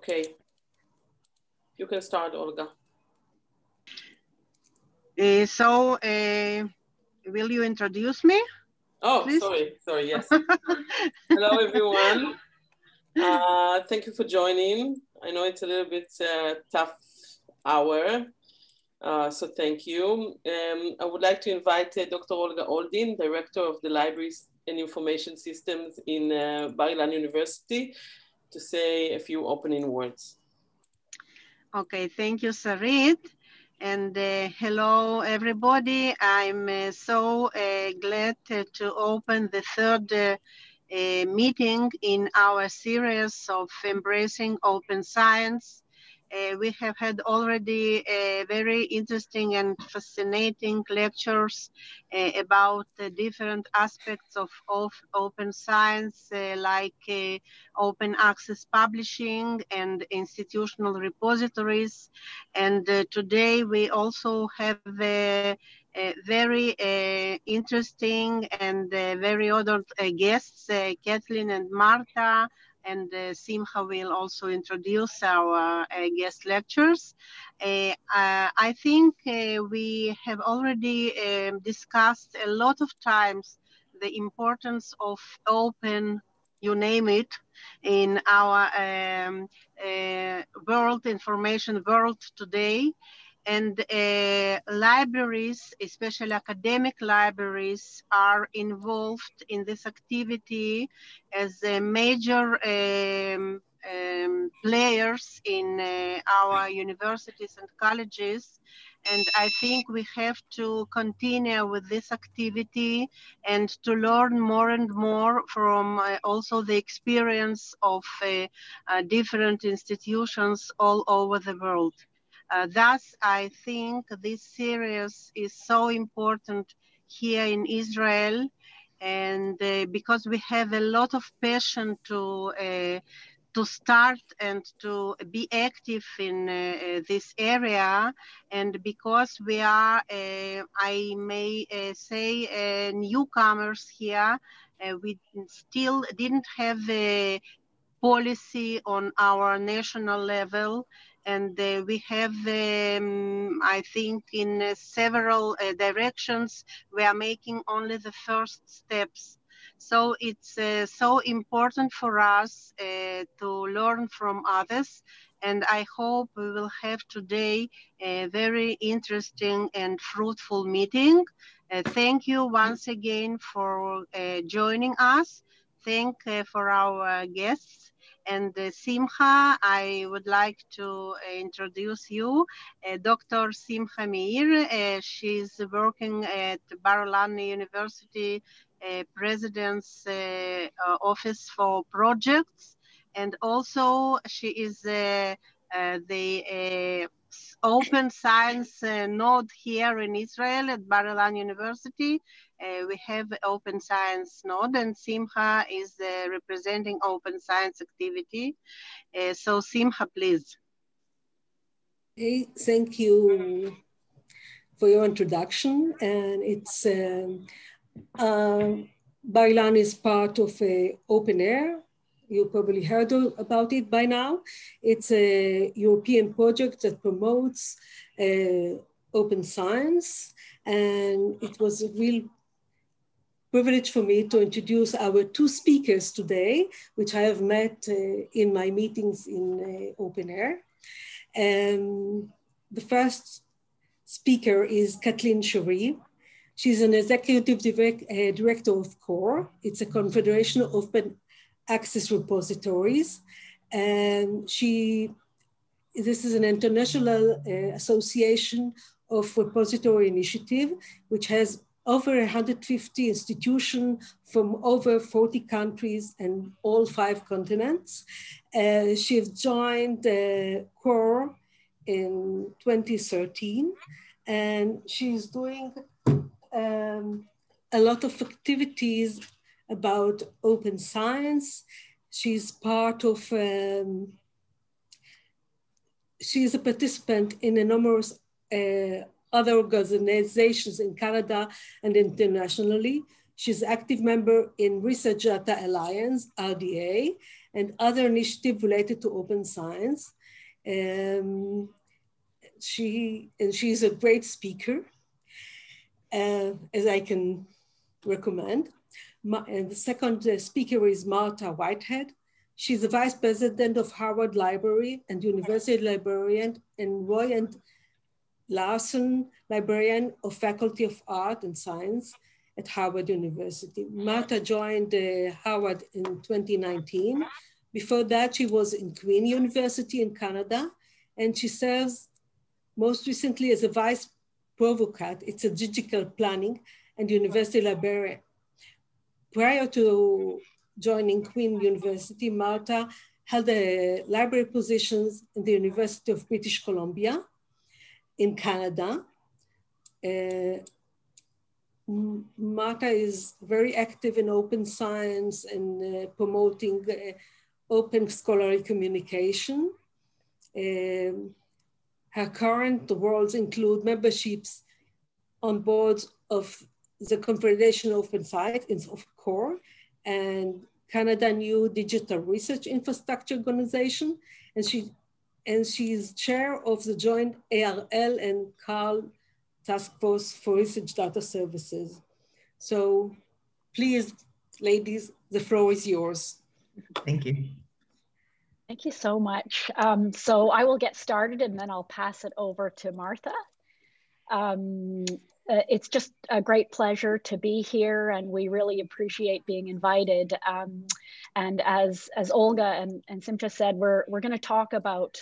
Okay. You can start, Olga. Will you introduce me? Oh, please? sorry, yes. Hello, everyone. Thank you for joining. I know it's a little bit tough hour, so thank you. I would like to invite Dr. Olga Oldin, Director of the Libraries and Information Systems in Bar-Ilan University, to say a few opening words. Okay, thank you, Sarit. And hello, everybody. I'm so glad to open the third meeting in our series of Embracing Open Science. We have had already very interesting and fascinating lectures about the different aspects of open science, like open access publishing and institutional repositories. And today we also have very interesting and very honored guests, Kathleen and Marta, and Simcha will also introduce our guest lectures. I think we have already discussed a lot of times the importance of open, you name it, in our world, information world today. And libraries, especially academic libraries, are involved in this activity as a major players in our universities and colleges. And I think we have to continue with this activity and to learn more and more from also the experience of different institutions all over the world. Thus, I think this series is so important here in Israel, and because we have a lot of passion to start and to be active in this area, and because we are, I may say, newcomers here, we still didn't have a policy on our national level. And we have, I think, in several directions, we are making only the first steps. So it's so important for us to learn from others. And I hope we will have today a very interesting and fruitful meeting. Thank you once again for joining us. Thank for our guests. And Simcha, I would like to introduce you, Dr. Simcha Meir. She's working at Bar-Ilan University President's Office for Projects. And also she is the open science node here in Israel at Bar-Ilan University. We have open science node, and Simcha is representing open science activity. So Simcha, please. Hey, thank you for your introduction. And it's Bar-Ilan is part of OpenAIRE. You probably heard about it by now. It's a European project that promotes open science. And it was a real privilege for me to introduce our two speakers today, which I have met in my meetings in OpenAIRE. The first speaker is Kathleen Cheri. She's an executive director of CORE. It's a confederation of open access repositories. And this is an international association of repository initiative, which has over 150 institutions from over 40 countries and all 5 continents. She joined CORE in 2013, and she's doing a lot of activities about open science. She's part of, she's a participant in a numerous other organizations in Canada and internationally. She's active member in Research Data Alliance, RDA, and other initiatives related to open science. She's a great speaker, as I can recommend. And the second speaker is Martha Whitehead. She's the Vice President of Harvard Library and University Librarian, and Roy and Larson Librarian of Faculty of Art and Science at Harvard University. Martha joined Harvard in 2019. Before that, she was in Queen University in Canada, and she serves most recently as a Vice Provocat. It's a digital planning and university librarian. Prior to joining Queen University, Martha held library positions in the University of British Columbia in Canada. Martha is very active in open science and promoting open scholarly communication. Her current roles include memberships on boards of the Confederation Open Science of CORE and Canada New Digital Research Infrastructure Organization, and she is chair of the joint ARL and CARL Task Force for Research Data Services. So please, ladies, the floor is yours. Thank you. Thank you so much. So I will get started and then I'll pass it over to Martha. It's just a great pleasure to be here, and we really appreciate being invited. And as Olga and Simcha said, we're going to talk about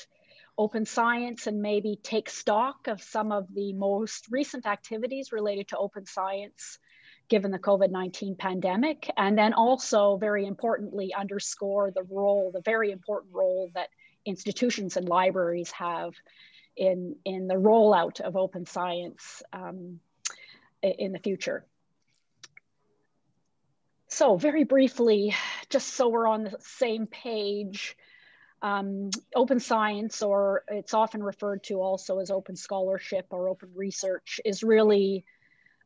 open science and maybe take stock of some of the most recent activities related to open science given the COVID-19 pandemic, and then also very importantly underscore the very important role that institutions and libraries have in the rollout of open science in the future. So very briefly, just so we're on the same page, open science, or it's often referred to also as open scholarship or open research, is really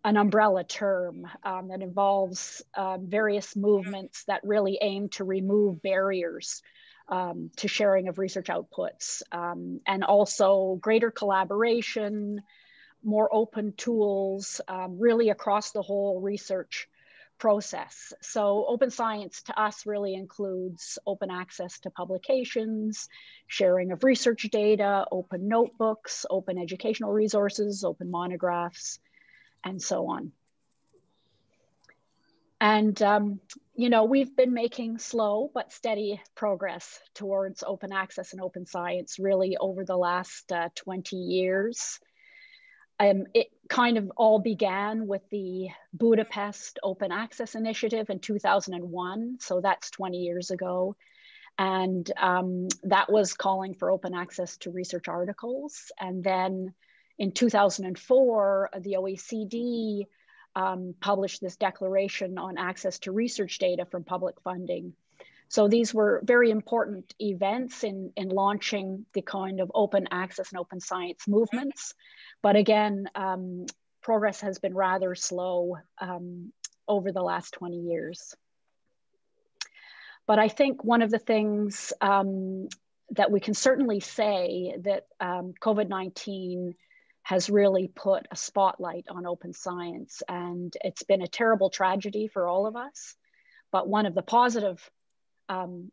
an umbrella term that involves various movements that really aim to remove barriers to sharing of research outputs, and also greater collaboration, more open tools, really across the whole research process. So open science to us really includes open access to publications, sharing of research data, open notebooks, open educational resources, open monographs, and so on. And, you know, we've been making slow but steady progress towards open access and open science really over the last 20 years. It kind of all began with the Budapest Open Access Initiative in 2001. So that's 20 years ago. And that was calling for open access to research articles. And then in 2004, the OECD published this declaration on access to research data from public funding. So these were very important events in launching the kind of open access and open science movements. But again, progress has been rather slow over the last 20 years. But I think one of the things that we can certainly say that COVID-19 has really put a spotlight on open science, and it's been a terrible tragedy for all of us. But one of the positive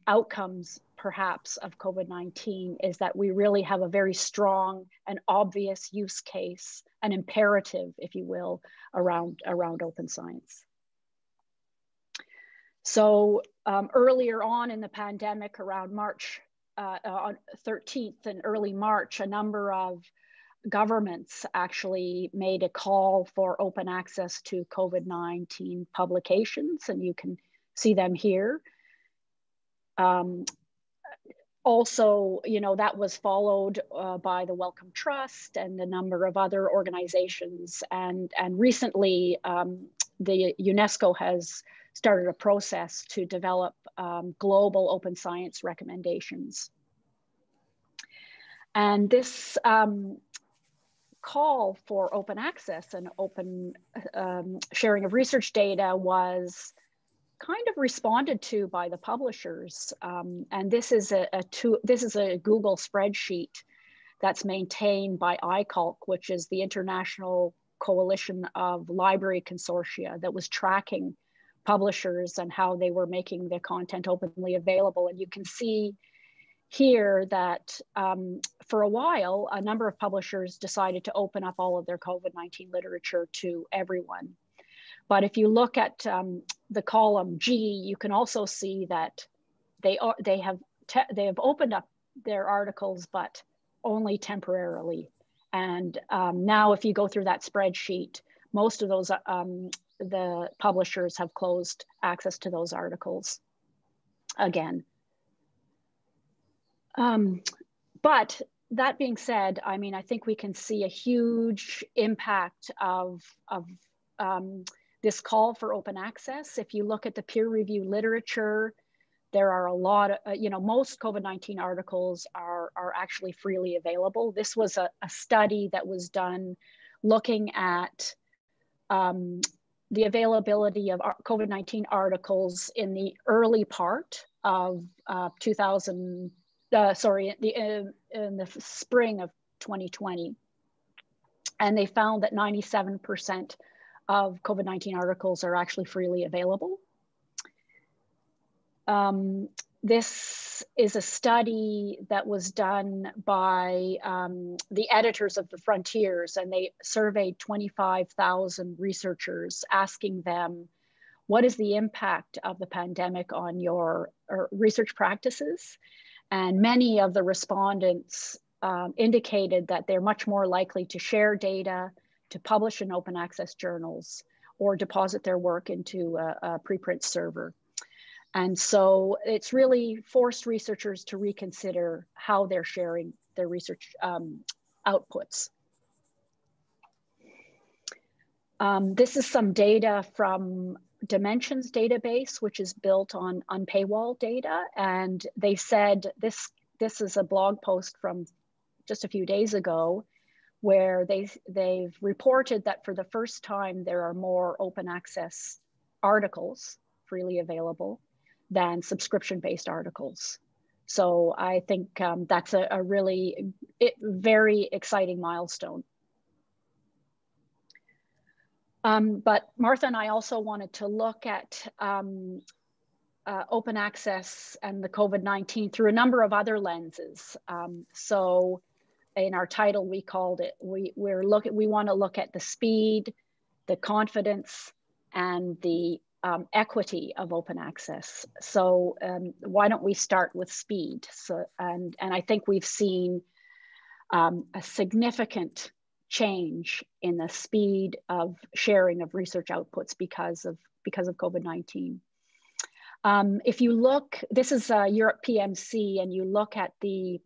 outcomes, perhaps, of COVID-19 is that we really have a very strong and obvious use case, an imperative, if you will, around open science. So earlier on in the pandemic, around March 13th and early March, a number of governments actually made a call for open access to COVID-19 publications, and you can see them here. Also, you know, that was followed by the Wellcome Trust and a number of other organizations. And recently, the UNESCO has started a process to develop global open science recommendations. And this call for open access and open sharing of research data was kind of responded to by the publishers. And this is a Google spreadsheet that's maintained by ICALC, which is the International Coalition of Library Consortia, that was tracking publishers and how they were making their content openly available. And you can see here that for a while, a number of publishers decided to open up all of their COVID-19 literature to everyone. But if you look at the column G, you can also see that they have opened up their articles, but only temporarily. And now if you go through that spreadsheet, most of those, the publishers have closed access to those articles again. But that being said, I mean, I think we can see a huge impact of this call for open access. If you look at the peer review literature, there are a lot of, most COVID-19 articles are actually freely available. This was a study that was done looking at the availability of COVID-19 articles in the early part of in the spring of 2020. And they found that 97% of COVID-19 articles are actually freely available. This is a study that was done by the editors of the Frontiers, and they surveyed 25,000 researchers, asking them, what is the impact of the pandemic on your research practices? And many of the respondents indicated that they're much more likely to share data, to publish in open access journals, or deposit their work into a preprint server. And so it's really forced researchers to reconsider how they're sharing their research outputs. This is some data from Dimensions database, which is built on paywall data. And they said, this is a blog post from just a few days ago, where they've reported that for the first time, there are more open access articles freely available than subscription-based articles. So I think that's a really very exciting milestone. But Martha and I also wanted to look at open access and the COVID-19 through a number of other lenses. So in our title, we called it, we want to look at the speed, the confidence, and the equity of open access. So why don't we start with speed? So, and I think we've seen a significant change in the speed of sharing of research outputs because of COVID-19. If you look, this is Europe PMC, and you look at the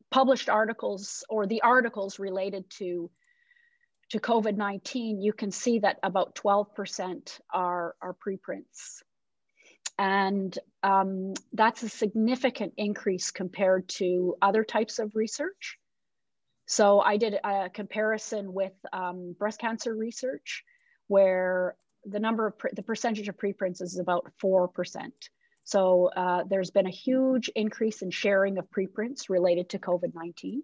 published articles, or the articles related to COVID-19, you can see that about 12% are preprints. And that's a significant increase compared to other types of research. So I did a comparison with breast cancer research, where the percentage of preprints is about 4%. So there's been a huge increase in sharing of preprints related to COVID-19.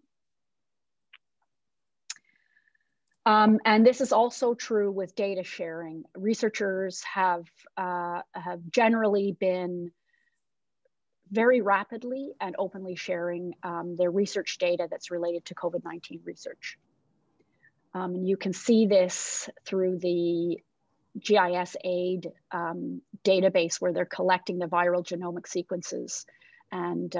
And this is also true with data sharing. Researchers have generally been very rapidly and openly sharing their research data that's related to COVID-19 research. And you can see this through the GIS-AID database, where they're collecting the viral genomic sequences. And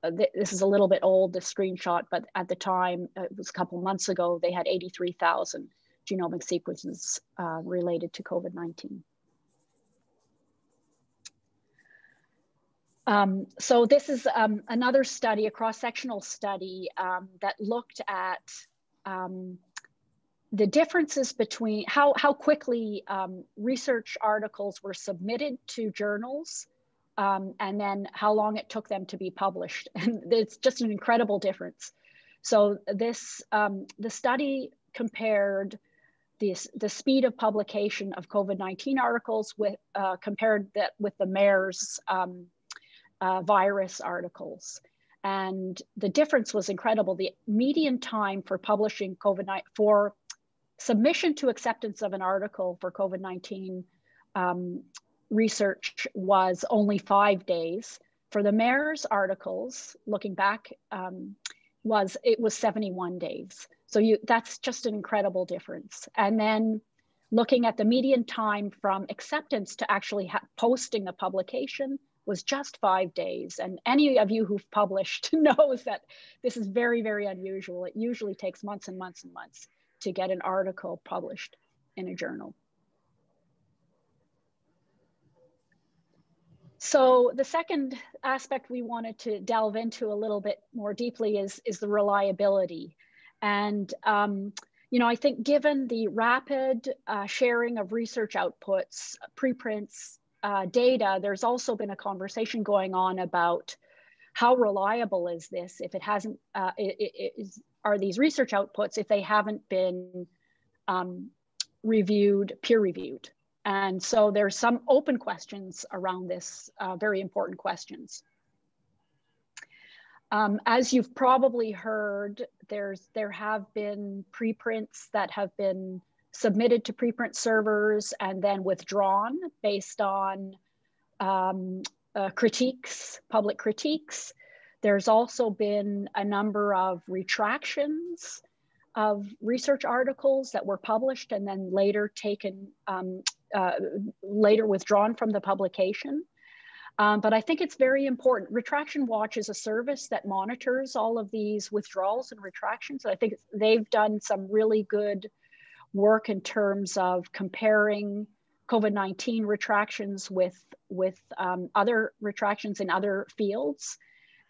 this is a little bit old, the screenshot, but at the time, it was a couple months ago, they had 83,000 genomic sequences related to COVID-19. So this is another study, a cross-sectional study that looked at the differences between how quickly research articles were submitted to journals, and then how long it took them to be published. And it's just an incredible difference. So this, the study compared the speed of publication of COVID-19 articles with, compared that with the MERS virus articles. And the difference was incredible. The median time for publishing COVID-19, for submission to acceptance of an article for COVID-19 research was only 5 days. For the MERS articles, looking back, it was 71 days. So that's just an incredible difference. And then looking at the median time from acceptance to actually posting the publication was just 5 days. And any of you who've published knows that this is very, very unusual. It usually takes months and months and months to get an article published in a journal. So the second aspect we wanted to delve into a little bit more deeply is the reliability. And, you know, I think given the rapid sharing of research outputs, preprints, data, there's also been a conversation going on about how reliable is this if it hasn't, are these research outputs if they haven't been peer reviewed. And so there's some open questions around this, very important questions. As you've probably heard, there have been preprints that have been submitted to preprint servers and then withdrawn based on critiques, public critiques. There's also been a number of retractions of research articles that were published and then later taken, later withdrawn from the publication. But I think it's very important. Retraction Watch is a service that monitors all of these withdrawals and retractions. I think they've done some really good work in terms of comparing COVID-19 retractions with other retractions in other fields.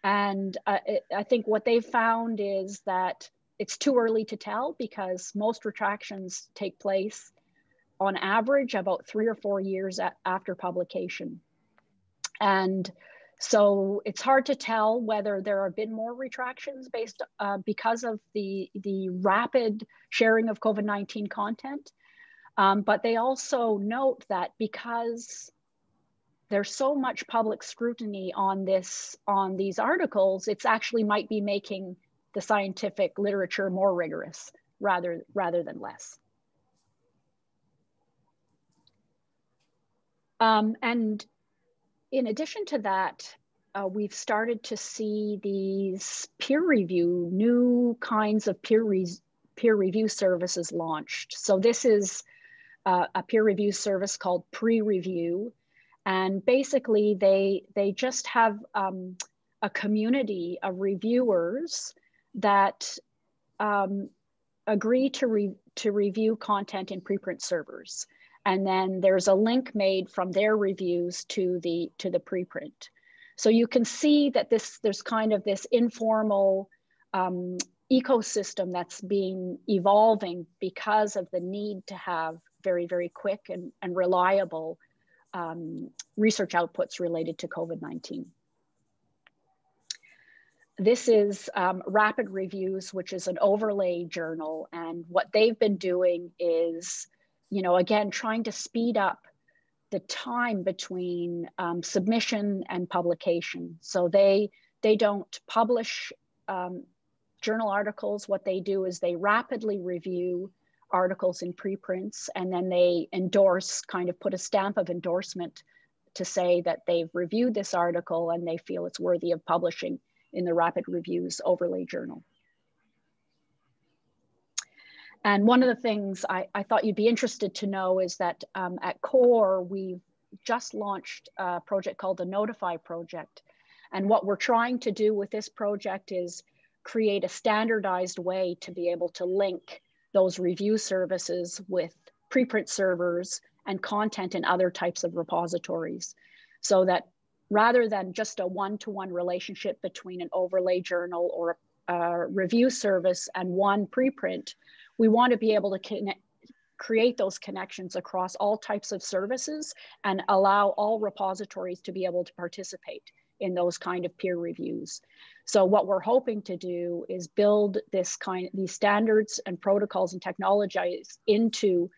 And I think what they've found is that it's too early to tell because most retractions take place on average about 3 or 4 years after publication. And so it's hard to tell whether there have been more retractions based because of the rapid sharing of COVID-19 content. But they also note that because there's so much public scrutiny on these articles, it's actually might be making the scientific literature more rigorous rather than less. And in addition to that, we've started to see these new kinds of peer review services launched. So this is a peer review service called Pre-Review. And basically they just have a community of reviewers that agree to review content in preprint servers. And then there's a link made from their reviews to the preprint. So you can see that there's kind of this informal ecosystem that's evolving because of the need to have very, very quick and reliable research outputs related to COVID-19. This is Rapid Reviews, which is an overlay journal. And what they've been doing is, you know, again, trying to speed up the time between submission and publication. So they don't publish journal articles. What they do is they rapidly review articles in preprints, and then they endorse, kind of put a stamp of endorsement to say that they've reviewed this article and they feel it's worthy of publishing in the Rapid Reviews overlay journal. And one of the things I thought you'd be interested to know is that at CORE, we've just launched a project called the Notify Project. And what we're trying to do with this project is create a standardized way to be able to link those review services with preprint servers and content in other types of repositories, so that rather than just a one-to-one relationship between an overlay journal or a review service and one preprint, we want to be able to create those connections across all types of services and allow all repositories to be able to participate in those kind of peer reviews. So what we're hoping to do is build these standards and protocols and technologies into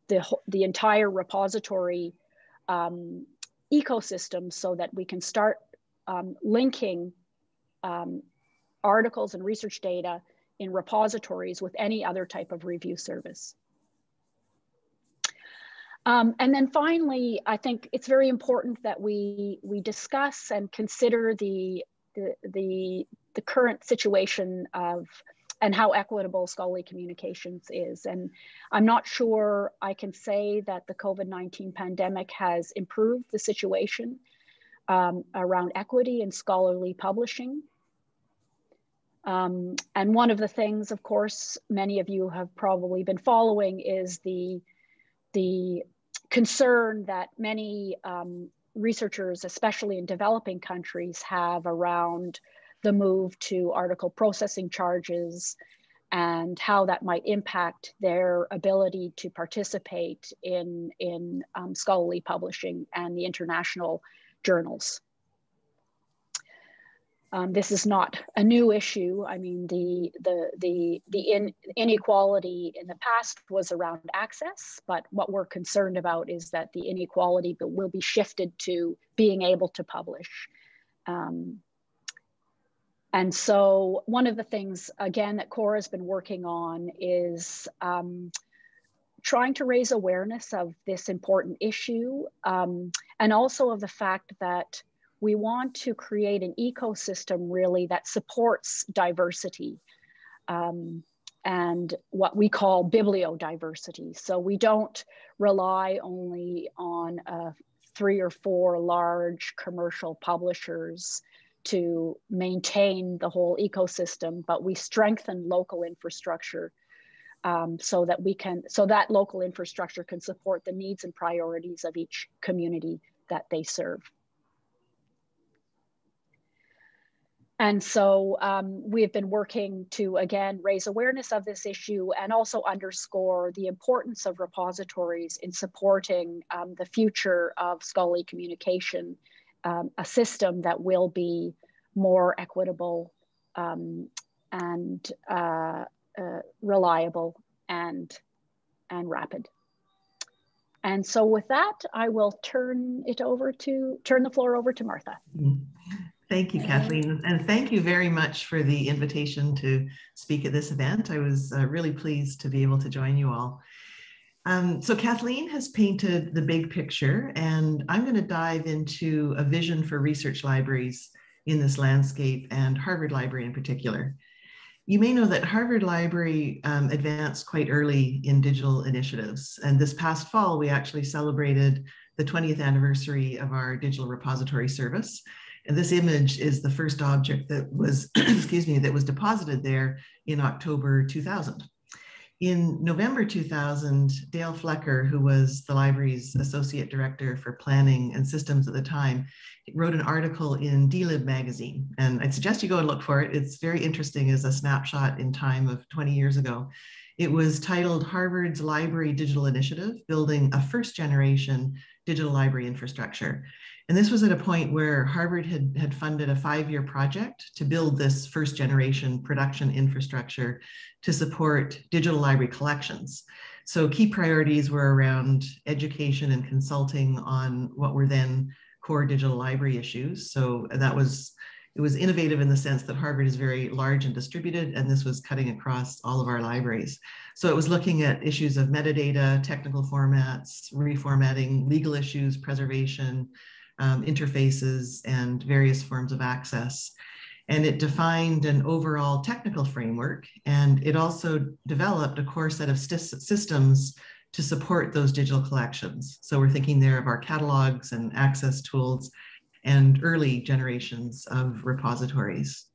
the entire repository ecosystem, so that we can start linking articles and research data in repositories with any other type of review service. And then finally, I think it's very important that we discuss and consider the current situation of and how equitable scholarly communications is. And I'm not sure I can say that the COVID-19 pandemic has improved the situation around equity in scholarly publishing. And one of the things, of course, many of you have probably been following is the concern that many researchers, especially in developing countries, have around the move to article processing charges and how that might impact their ability to participate in scholarly publishing and the international journals. This is not a new issue. I mean, the inequality in the past was around access, but what we're concerned about is that the inequality will be shifted to being able to publish. And so one of the things, again, that Cora has been working on is trying to raise awareness of this important issue, and also of the fact that we want to create an ecosystem really that supports diversity and what we call bibliodiversity. So we don't rely only on 3 or 4 large commercial publishers to maintain the whole ecosystem, but we strengthen local infrastructure so that local infrastructure can support the needs and priorities of each community that they serve. And so we have been working to, again, raise awareness of this issue and also underscore the importance of repositories in supporting the future of scholarly communication, a system that will be more equitable and reliable and rapid. And so with that, I will turn the floor over to Martha. Thank you, Kathleen, and thank you very much for the invitation to speak at this event. I was really pleased to be able to join you all. So Kathleen has painted the big picture, and I'm going to dive into a vision for research libraries in this landscape, and Harvard Library in particular. You may know that Harvard Library advanced quite early in digital initiatives, and this past fall we actually celebrated the 20th anniversary of our digital repository service. And this image is the first object that was, excuse me, that was deposited there in October 2000. In November 2000, Dale Flecker, who was the library's associate director for planning and systems at the time, wrote an article in DLib magazine. And I'd suggest you go and look for it. It's very interesting as a snapshot in time of 20 years ago. It was titled Harvard's Library Digital Initiative, Building a First Generation Digital Library Infrastructure. And this was at a point where Harvard had funded a 5-year project to build this first generation production infrastructure to support digital library collections. So key priorities were around education and consulting on what were then core digital library issues. So it was innovative in the sense that Harvard is very large and distributed, and this was cutting across all of our libraries. So it was looking at issues of metadata, technical formats, reformatting, legal issues, preservation, interfaces, and various forms of access. And it defined an overall technical framework, and it also developed a core set of systems to support those digital collections. So we're thinking there of our catalogs and access tools and early generations of repositories.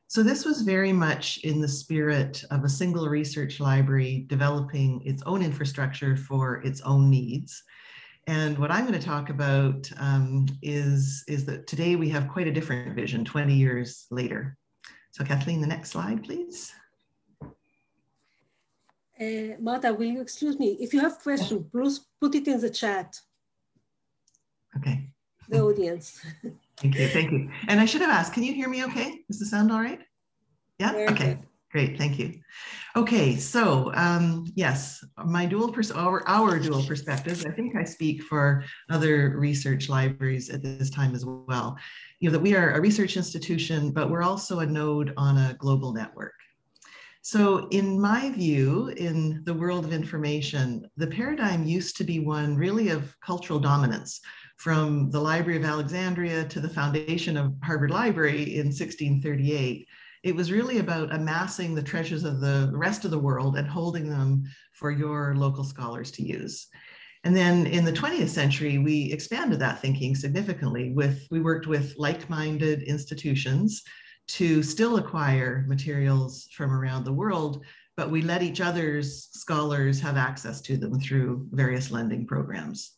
So this was very much in the spirit of a single research library developing its own infrastructure for its own needs. And what I'm going to talk about is that today we have quite a different vision 20 years later. So Kathleen, the next slide, please. Martha, will you excuse me? If you have questions, please put it in the chat. Okay. The audience. Thank you, thank you. And I should have asked, can you hear me okay? Does the sound all right? Yeah, okay, great, thank you. Okay, so yes, my our dual perspectives, I think I speak for other research libraries at this time as well, you know, that we are a research institution, but we're also a node on a global network. So in my view, in the world of information, the paradigm used to be one really of cultural dominance, from the Library of Alexandria to the foundation of Harvard Library in 1638. It was really about amassing the treasures of the rest of the world and holding them for your local scholars to use. And then in the 20th century, we expanded that thinking significantly. We worked with like-minded institutions to still acquire materials from around the world, but we let each other's scholars have access to them through various lending programs.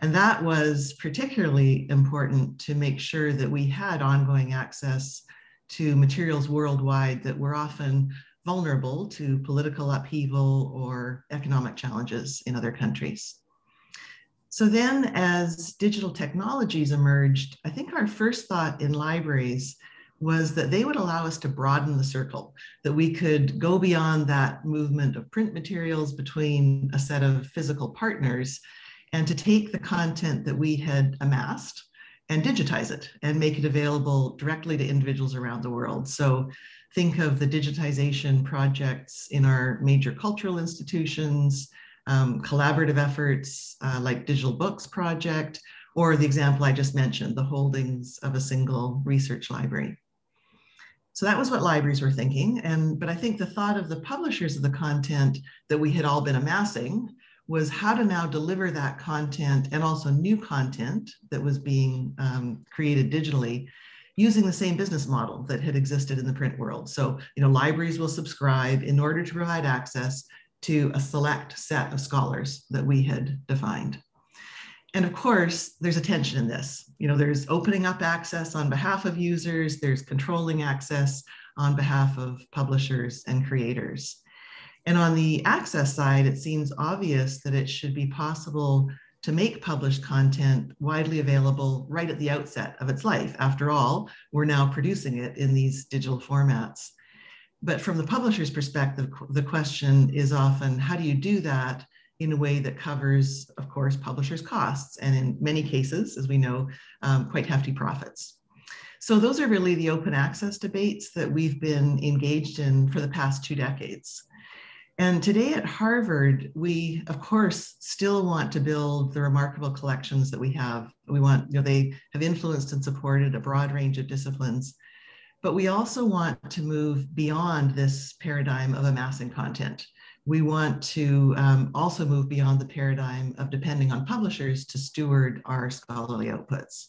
And that was particularly important to make sure that we had ongoing access to materials worldwide that were often vulnerable to political upheaval or economic challenges in other countries. So then as digital technologies emerged, I think our first thought in libraries was that they would allow us to broaden the circle, that we could go beyond that movement of print materials between a set of physical partners and to take the content that we had amassed and digitize it and make it available directly to individuals around the world. So think of the digitization projects in our major cultural institutions, collaborative efforts like Digital Books Project, or the example I just mentioned, the holdings of a single research library. So that was what libraries were thinking. But I think the thought of the publishers of the content that we had all been amassing was how to now deliver that content and also new content that was being created digitally using the same business model that had existed in the print world. So, you know, libraries will subscribe in order to provide access to a select set of scholars that we had defined. And of course, there's a tension in this. You know, there's opening up access on behalf of users, there's controlling access on behalf of publishers and creators. And on the access side, it seems obvious that it should be possible to make published content widely available right at the outset of its life. After all, we're now producing it in these digital formats. But from the publisher's perspective, the question is often, how do you do that in a way that covers, of course, publishers' costs, and in many cases, as we know, quite hefty profits. So those are really the open access debates that we've been engaged in for the past 2 decades. And today at Harvard, we, of course, still want to build the remarkable collections that we have. We want, you know, they have influenced and supported a broad range of disciplines, but we also want to move beyond this paradigm of amassing content. We want to also move beyond the paradigm of depending on publishers to steward our scholarly outputs.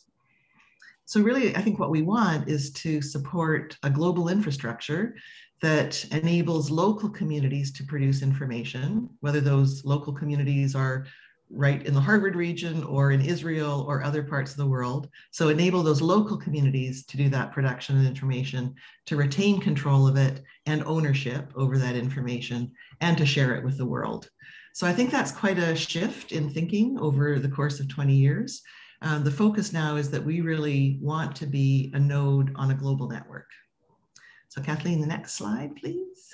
So really, I think what we want is to support a global infrastructure that enables local communities to produce information, whether those local communities are right in the Harvard region or in Israel or other parts of the world. So enable those local communities to do that production of information, to retain control of it and ownership over that information, and to share it with the world. So I think that's quite a shift in thinking over the course of 20 years. The focus now is that we really want to be a node on a global network. So Kathleen, the next slide, please.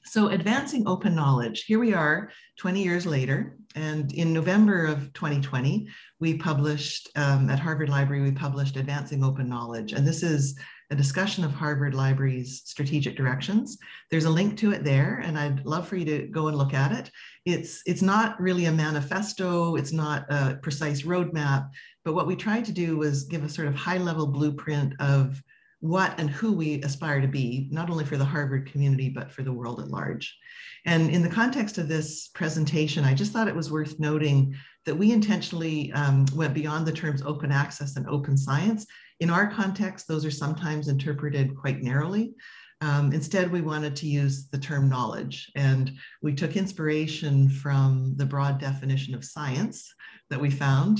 So advancing open knowledge, here we are 20 years later, and in November of 2020, we published, at Harvard Library, we published Advancing Open Knowledge, and this is a discussion of Harvard Library's strategic directions. There's a link to it there, and I'd love for you to go and look at it. It's not really a manifesto, it's not a precise roadmap, but what we tried to do was give a sort of high-level blueprint of what and who we aspire to be, not only for the Harvard community, but for the world at large. And in the context of this presentation, I just thought it was worth noting that we intentionally went beyond the terms open access and open science. In our context, those are sometimes interpreted quite narrowly. Instead, we wanted to use the term knowledge, and we took inspiration from the broad definition of science that we found,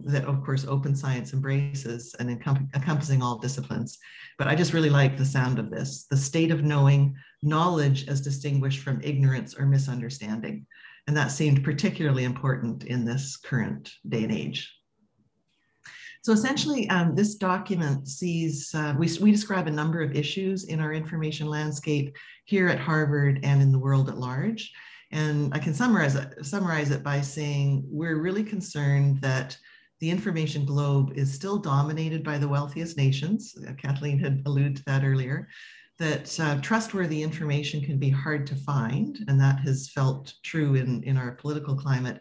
that of course open science embraces and encompassing all disciplines. But I just really like the sound of this, the state of knowing, knowledge as distinguished from ignorance or misunderstanding. And that seemed particularly important in this current day and age. So essentially, this document sees, we describe a number of issues in our information landscape here at Harvard and in the world at large. And I can summarize it by saying we're really concerned that the information globe is still dominated by the wealthiest nations. Kathleen had alluded to that earlier, that trustworthy information can be hard to find, and that has felt true in our political climate,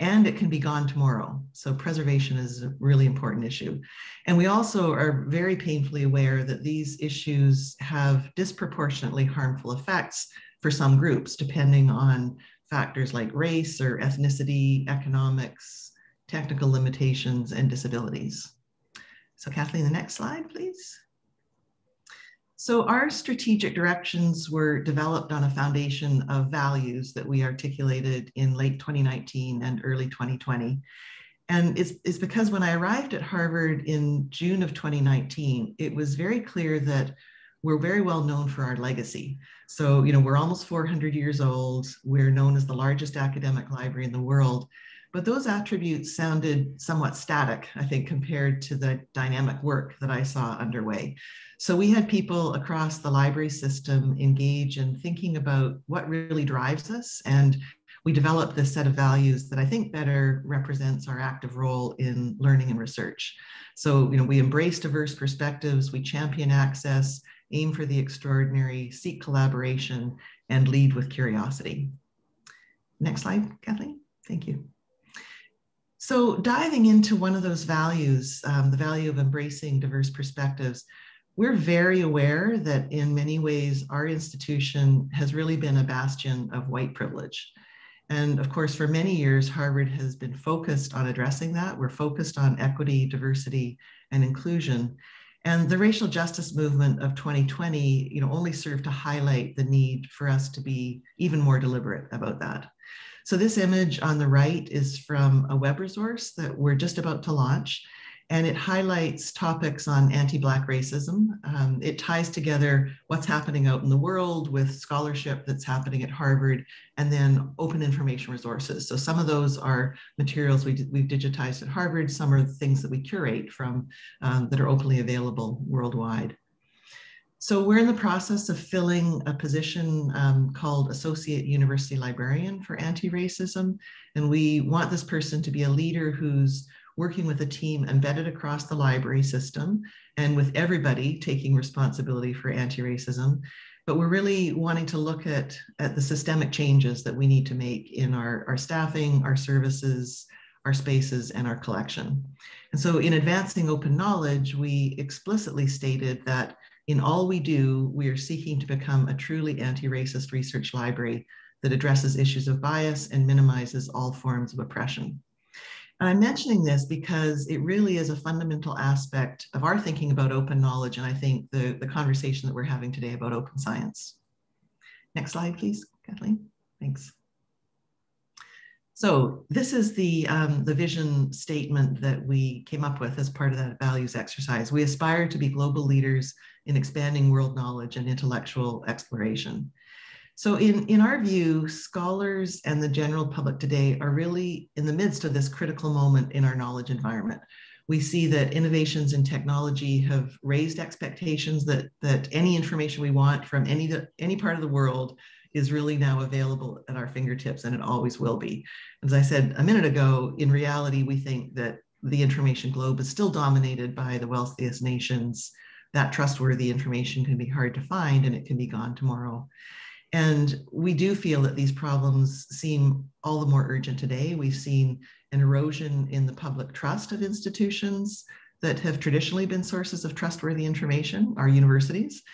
and it can be gone tomorrow. So preservation is a really important issue. And we also are very painfully aware that these issues have disproportionately harmful effects for some groups, depending on factors like race or ethnicity, economics, technical limitations, and disabilities. So Kathleen, the next slide, please. So our strategic directions were developed on a foundation of values that we articulated in late 2019 and early 2020. And it's because when I arrived at Harvard in June of 2019, it was very clear that we're very well known for our legacy. So, we're almost 400 years old. We're known as the largest academic library in the world. But those attributes sounded somewhat static, I think, compared to the dynamic work that I saw underway. So we had people across the library system engage in thinking about what really drives us. And we developed this set of values that I think better represents our active role in learning and research. So, we embrace diverse perspectives, we champion access, aim for the extraordinary, seek collaboration, and lead with curiosity. Next slide, Kathleen. Thank you. So diving into one of those values, the value of embracing diverse perspectives, we're very aware that in many ways, our institution has really been a bastion of white privilege. And of course, for many years, Harvard has been focused on addressing that. We're focused on equity, diversity, and inclusion. And the racial justice movement of 2020, only served to highlight the need for us to be even more deliberate about that. So this image on the right is from a web resource that we're just about to launch, and it highlights topics on anti-Black racism. It ties together what's happening out in the world with scholarship that's happening at Harvard, and then open information resources. So some of those are materials we've digitized at Harvard. Some are things that we curate from that are openly available worldwide. So we're in the process of filling a position called Associate University Librarian for Anti-Racism. And we want this person to be a leader who's working with a team embedded across the library system and with everybody taking responsibility for anti-racism. But we're really wanting to look at the systemic changes that we need to make in our staffing, our services, our spaces, and our collection. And so in advancing open knowledge, we explicitly stated that in all we do, we are seeking to become a truly anti-racist research library that addresses issues of bias and minimizes all forms of oppression. And I'm mentioning this because it really is a fundamental aspect of our thinking about open knowledge, and I think the conversation that we're having today about open science. Next slide, please, Kathleen. Thanks. So this is the vision statement that we came up with as part of that values exercise. We aspire to be global leaders in expanding world knowledge and intellectual exploration. So in our view, scholars and the general public today are really in the midst of this critical moment in our knowledge environment. We see that innovations in technology have raised expectations that any information we want from any part of the world is really now available at our fingertips, and it always will be. As I said a minute ago, in reality, we think that the information globe is still dominated by the wealthiest nations. That trustworthy information can be hard to find, and it can be gone tomorrow. And we do feel that these problems seem all the more urgent today. We've seen an erosion in the public trust of institutions that have traditionally been sources of trustworthy information, our universities.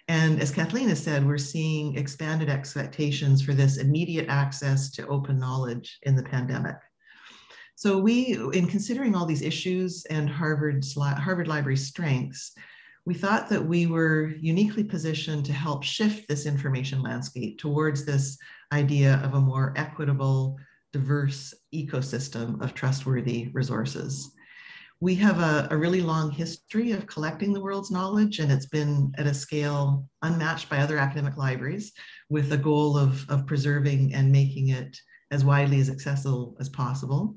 And as Kathleen has said, we're seeing expanded expectations for this immediate access to open knowledge in the pandemic. So we, in considering all these issues and Harvard Library's strengths, we thought that we were uniquely positioned to help shift this information landscape towards this idea of a more equitable, diverse ecosystem of trustworthy resources. We have a really long history of collecting the world's knowledge, and it's been at a scale unmatched by other academic libraries, with the goal of preserving and making it as widely as accessible as possible.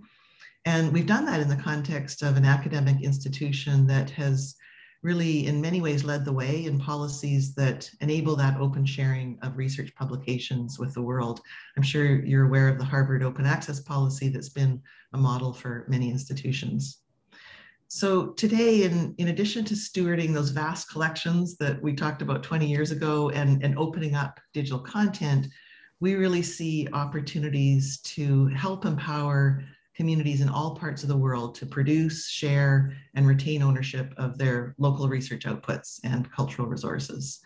And we've done that in the context of an academic institution that has really in many ways led the way in policies that enable that open sharing of research publications with the world. I'm sure you're aware of the Harvard Open Access policy that's been a model for many institutions. So today, in addition to stewarding those vast collections that we talked about 20 years ago and opening up digital content, we really see opportunities to help empower communities in all parts of the world to produce, share, and retain ownership of their local research outputs and cultural resources.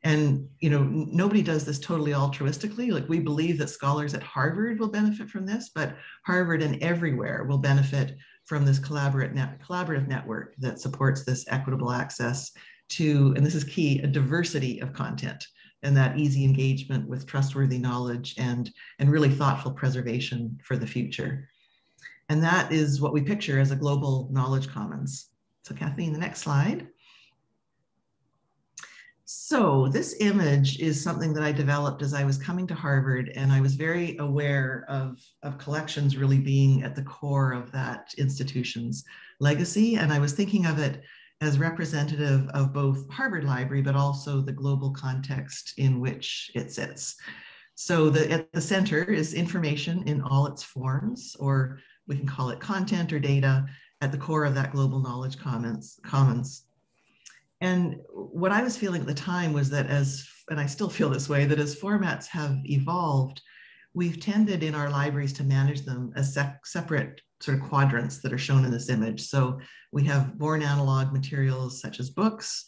And nobody does this totally altruistically. Like, we believe that scholars at Harvard will benefit from this, but Harvard and everywhere will benefit from this collaborative network that supports this equitable access to, and this is key, a diversity of content and that easy engagement with trustworthy knowledge and really thoughtful preservation for the future. And that is what we picture as a global knowledge commons. So Kathleen, the next slide. So this image is something that I developed as I was coming to Harvard, and I was very aware of collections really being at the core of that institution's legacy. And I was thinking of it as representative of both Harvard Library, but also the global context in which it sits. So at the center is information in all its forms, or we can call it content or data, at the core of that global knowledge commons. And what I was feeling at the time was that and I still feel this way, that as formats have evolved, we've tended in our libraries to manage them as separate sort of quadrants that are shown in this image. So we have born analog materials such as books.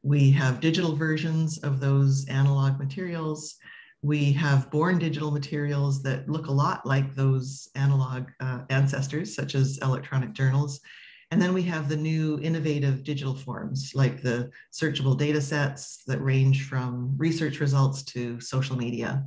We have digital versions of those analog materials. We have born digital materials that look a lot like those analog ancestors, such as electronic journals. And then we have the new innovative digital forms, like the searchable data sets that range from research results to social media.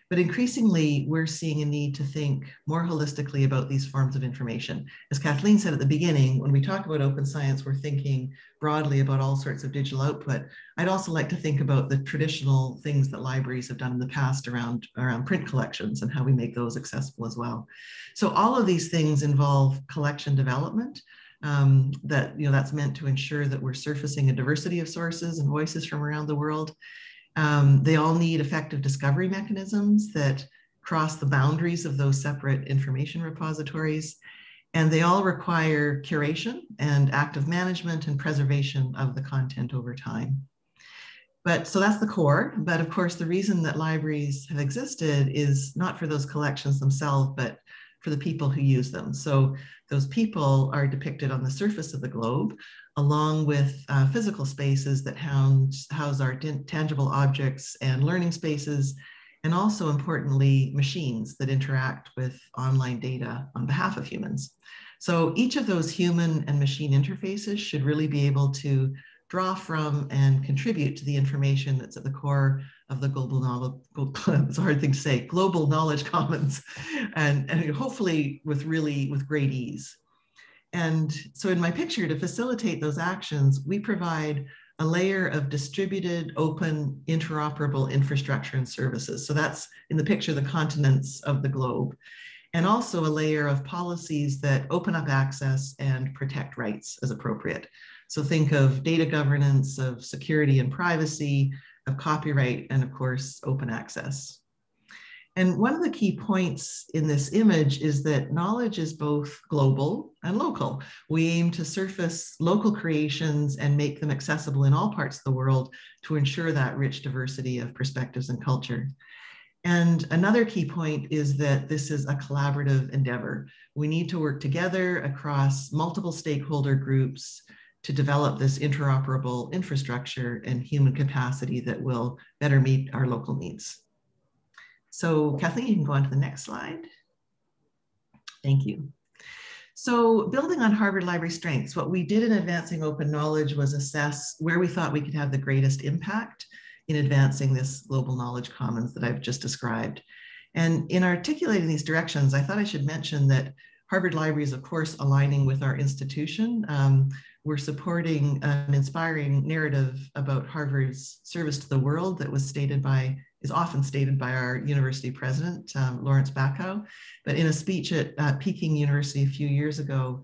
But increasingly, we're seeing a need to think more holistically about these forms of information. As Kathleen said at the beginning, when we talk about open science, we're thinking broadly about all sorts of digital output. I'd also like to think about the traditional things that libraries have done in the past around print collections and how we make those accessible as well. So all of these things involve collection development. That's meant to ensure that we're surfacing a diversity of sources and voices from around the world. They all need effective discovery mechanisms that cross the boundaries of those separate information repositories. And they all require curation and active management and preservation of the content over time. So that's the core. But of course, the reason that libraries have existed is not for those collections themselves, but for the people who use them. So those people are depicted on the surface of the globe, along with physical spaces that house our tangible objects and learning spaces, and also importantly, machines that interact with online data on behalf of humans. So each of those human and machine interfaces should really be able to draw from and contribute to the information that's at the core of the global knowledge, it's a hard thing to say, global knowledge commons, and hopefully with great ease. And so in my picture, to facilitate those actions, we provide a layer of distributed, open, interoperable infrastructure and services. So that's in the picture, the continents of the globe. And also a layer of policies that open up access and protect rights as appropriate. So think of data governance, of security and privacy, of copyright, and of course, open access. And one of the key points in this image is that knowledge is both global and local. We aim to surface local creations and make them accessible in all parts of the world to ensure that rich diversity of perspectives and culture. And another key point is that this is a collaborative endeavor. We need to work together across multiple stakeholder groups to develop this interoperable infrastructure and human capacity that will better meet our local needs. So Kathleen, you can go on to the next slide. Thank you. So building on Harvard Library strengths, what we did in advancing open knowledge was assess where we thought we could have the greatest impact in advancing this global knowledge commons that I've just described. And in articulating these directions, I thought I should mention that Harvard Library is, of course, aligning with our institution. We're supporting an inspiring narrative about Harvard's service to the world that was stated by is often stated by our university president, Lawrence Bacow. But in a speech at Peking University a few years ago,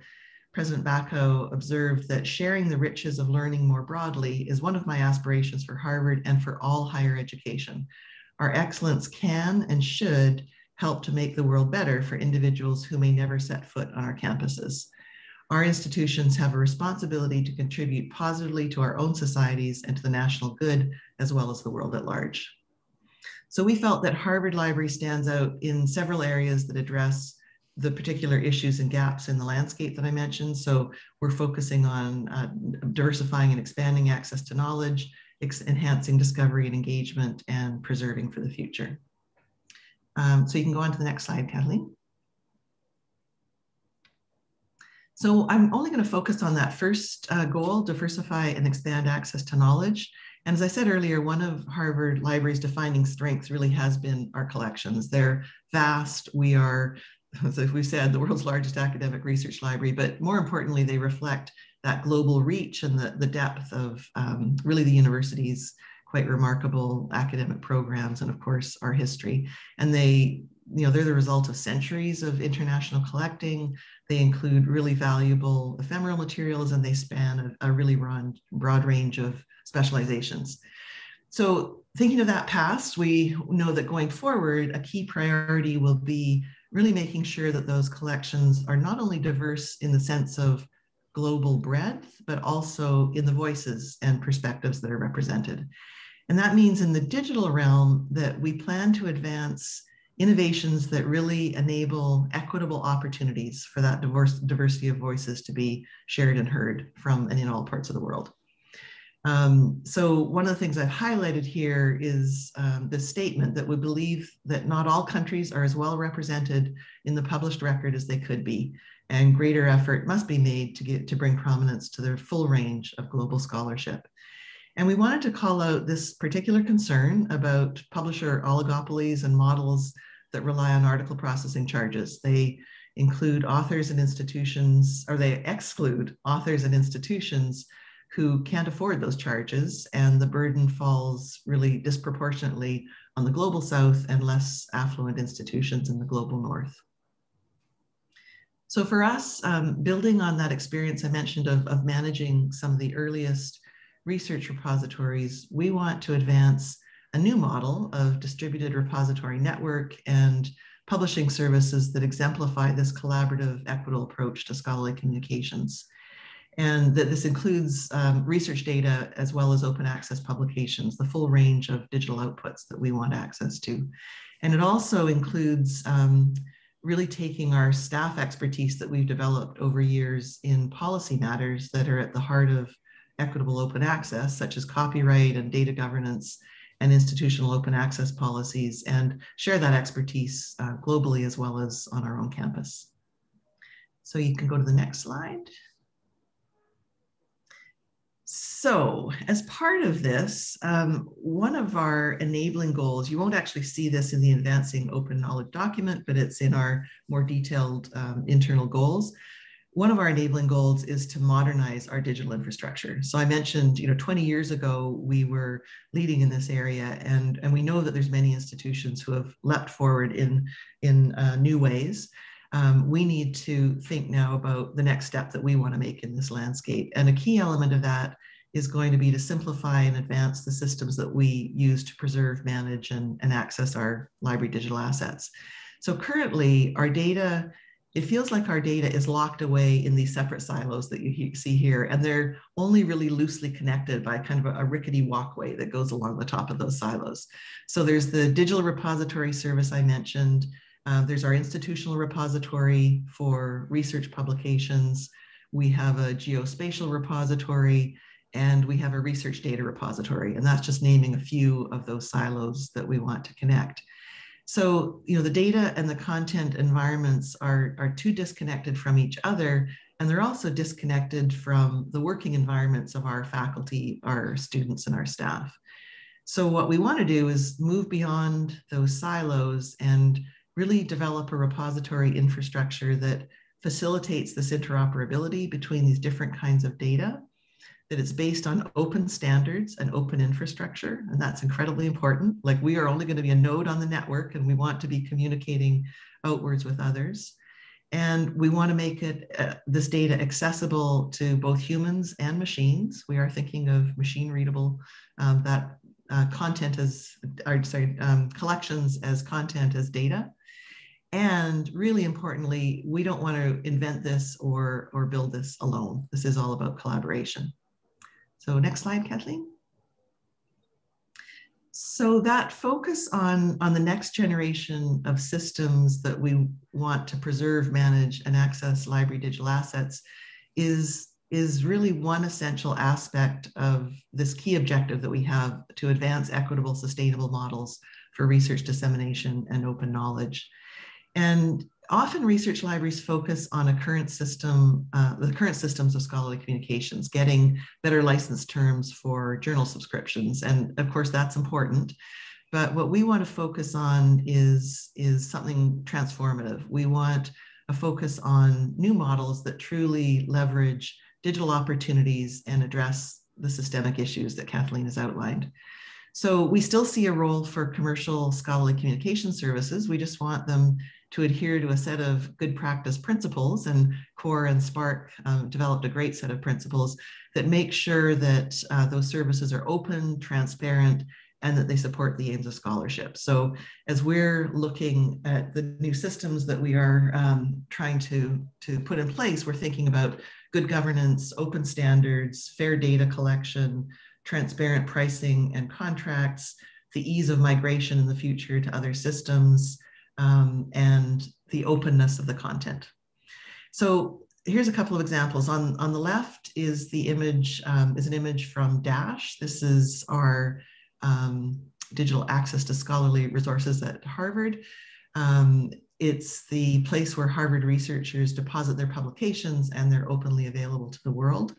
President Bacow observed that sharing the riches of learning more broadly is one of my aspirations for Harvard and for all higher education. Our excellence can and should help to make the world better for individuals who may never set foot on our campuses. Our institutions have a responsibility to contribute positively to our own societies and to the national good, as well as the world at large. So we felt that Harvard Library stands out in several areas that address the particular issues and gaps in the landscape that I mentioned. So we're focusing on diversifying and expanding access to knowledge, enhancing discovery and engagement, and preserving for the future. So you can go on to the next slide, Kathleen. So I'm only going to focus on that first goal, diversify and expand access to knowledge. And as I said earlier, one of Harvard Library's defining strengths really has been our collections. They're vast. We are, as we've said, the world's largest academic research library, but more importantly, they reflect that global reach and the depth of really the university's quite remarkable academic programs, and of course, our history. And they, they're the result of centuries of international collecting. They include really valuable ephemeral materials, and they span a really broad range of specializations. So thinking of that past, we know that going forward, a key priority will be really making sure that those collections are not only diverse in the sense of global breadth, but also in the voices and perspectives that are represented. And that means in the digital realm that we plan to advance innovations that really enable equitable opportunities for that diversity of voices to be shared and heard from and in all parts of the world. So one of the things I've highlighted here is this statement that we believe that not all countries are as well represented in the published record as they could be, and greater effort must be made to bring prominence to their full range of global scholarship. And we wanted to call out this particular concern about publisher oligopolies and models that rely on article processing charges. They include authors and institutions, or they exclude authors and institutions who can't afford those charges, and the burden falls really disproportionately on the global south and less affluent institutions in the global north. So for us, building on that experience I mentioned of managing some of the earliest research repositories, we want to advance a new model of distributed repository network and publishing services that exemplify this collaborative, equitable approach to scholarly communications. And that this includes research data as well as open access publications, the full range of digital outputs that we want access to. And it also includes really taking our staff expertise that we've developed over years in policy matters that are at the heart of equitable open access, such as copyright and data governance and institutional open access policies, and share that expertise globally as well as on our own campus. So you can go to the next slide. So as part of this, one of our enabling goals, you won't actually see this in the Advancing Open Knowledge document, but it's in our more detailed internal goals. One of our enabling goals is to modernize our digital infrastructure. So I mentioned, 20 years ago, we were leading in this area, and we know that there's many institutions who have leapt forward in new ways. We need to think now about the next step that we want to make in this landscape. And a key element of that is going to be to simplify and advance the systems that we use to preserve, manage, and access our library digital assets. So currently, our data, it feels like our data is locked away in these separate silos that you see here, and they're only really loosely connected by kind of a rickety walkway that goes along the top of those silos. So there's the digital repository service I mentioned. There's our institutional repository for research publications. We have a geospatial repository, and we have a research data repository. And that's just naming a few of those silos that we want to connect. So, the data and the content environments are too disconnected from each other, and they're also disconnected from the working environments of our faculty, our students, and our staff. So what we want to do is move beyond those silos and really develop a repository infrastructure that facilitates this interoperability between these different kinds of data, that it's based on open standards and open infrastructure, and that's incredibly important. Like, we are only going to be a node on the network, and we want to be communicating outwards with others. And we want to make it this data accessible to both humans and machines. We are thinking of machine readable, content as, collections as content as data. And really importantly, we don't want to invent this or build this alone. This is all about collaboration. So next slide, Kathleen. So that focus on the next generation of systems that we want to preserve, manage, and access library digital assets is really one essential aspect of this key objective that we have to advance equitable, sustainable models for research dissemination and open knowledge. And often research libraries focus on a current system, the current systems of scholarly communications, getting better license terms for journal subscriptions. And of course, that's important. But what we want to focus on is something transformative. We want a focus on new models that truly leverage digital opportunities and address the systemic issues that Kathleen has outlined. So we still see a role for commercial scholarly communication services. We just want them to adhere to a set of good practice principles, and CORE and SPARC developed a great set of principles that make sure that those services are open, transparent, and that they support the aims of scholarship. So as we're looking at the new systems that we are trying to put in place, we're thinking about good governance, open standards, fair data collection, transparent pricing and contracts, the ease of migration in the future to other systems, and the openness of the content. So here's a couple of examples. On the left is the image, is an image from DASH. This is our digital access to scholarly resources at Harvard. It's the place where Harvard researchers deposit their publications, and they're openly available to the world.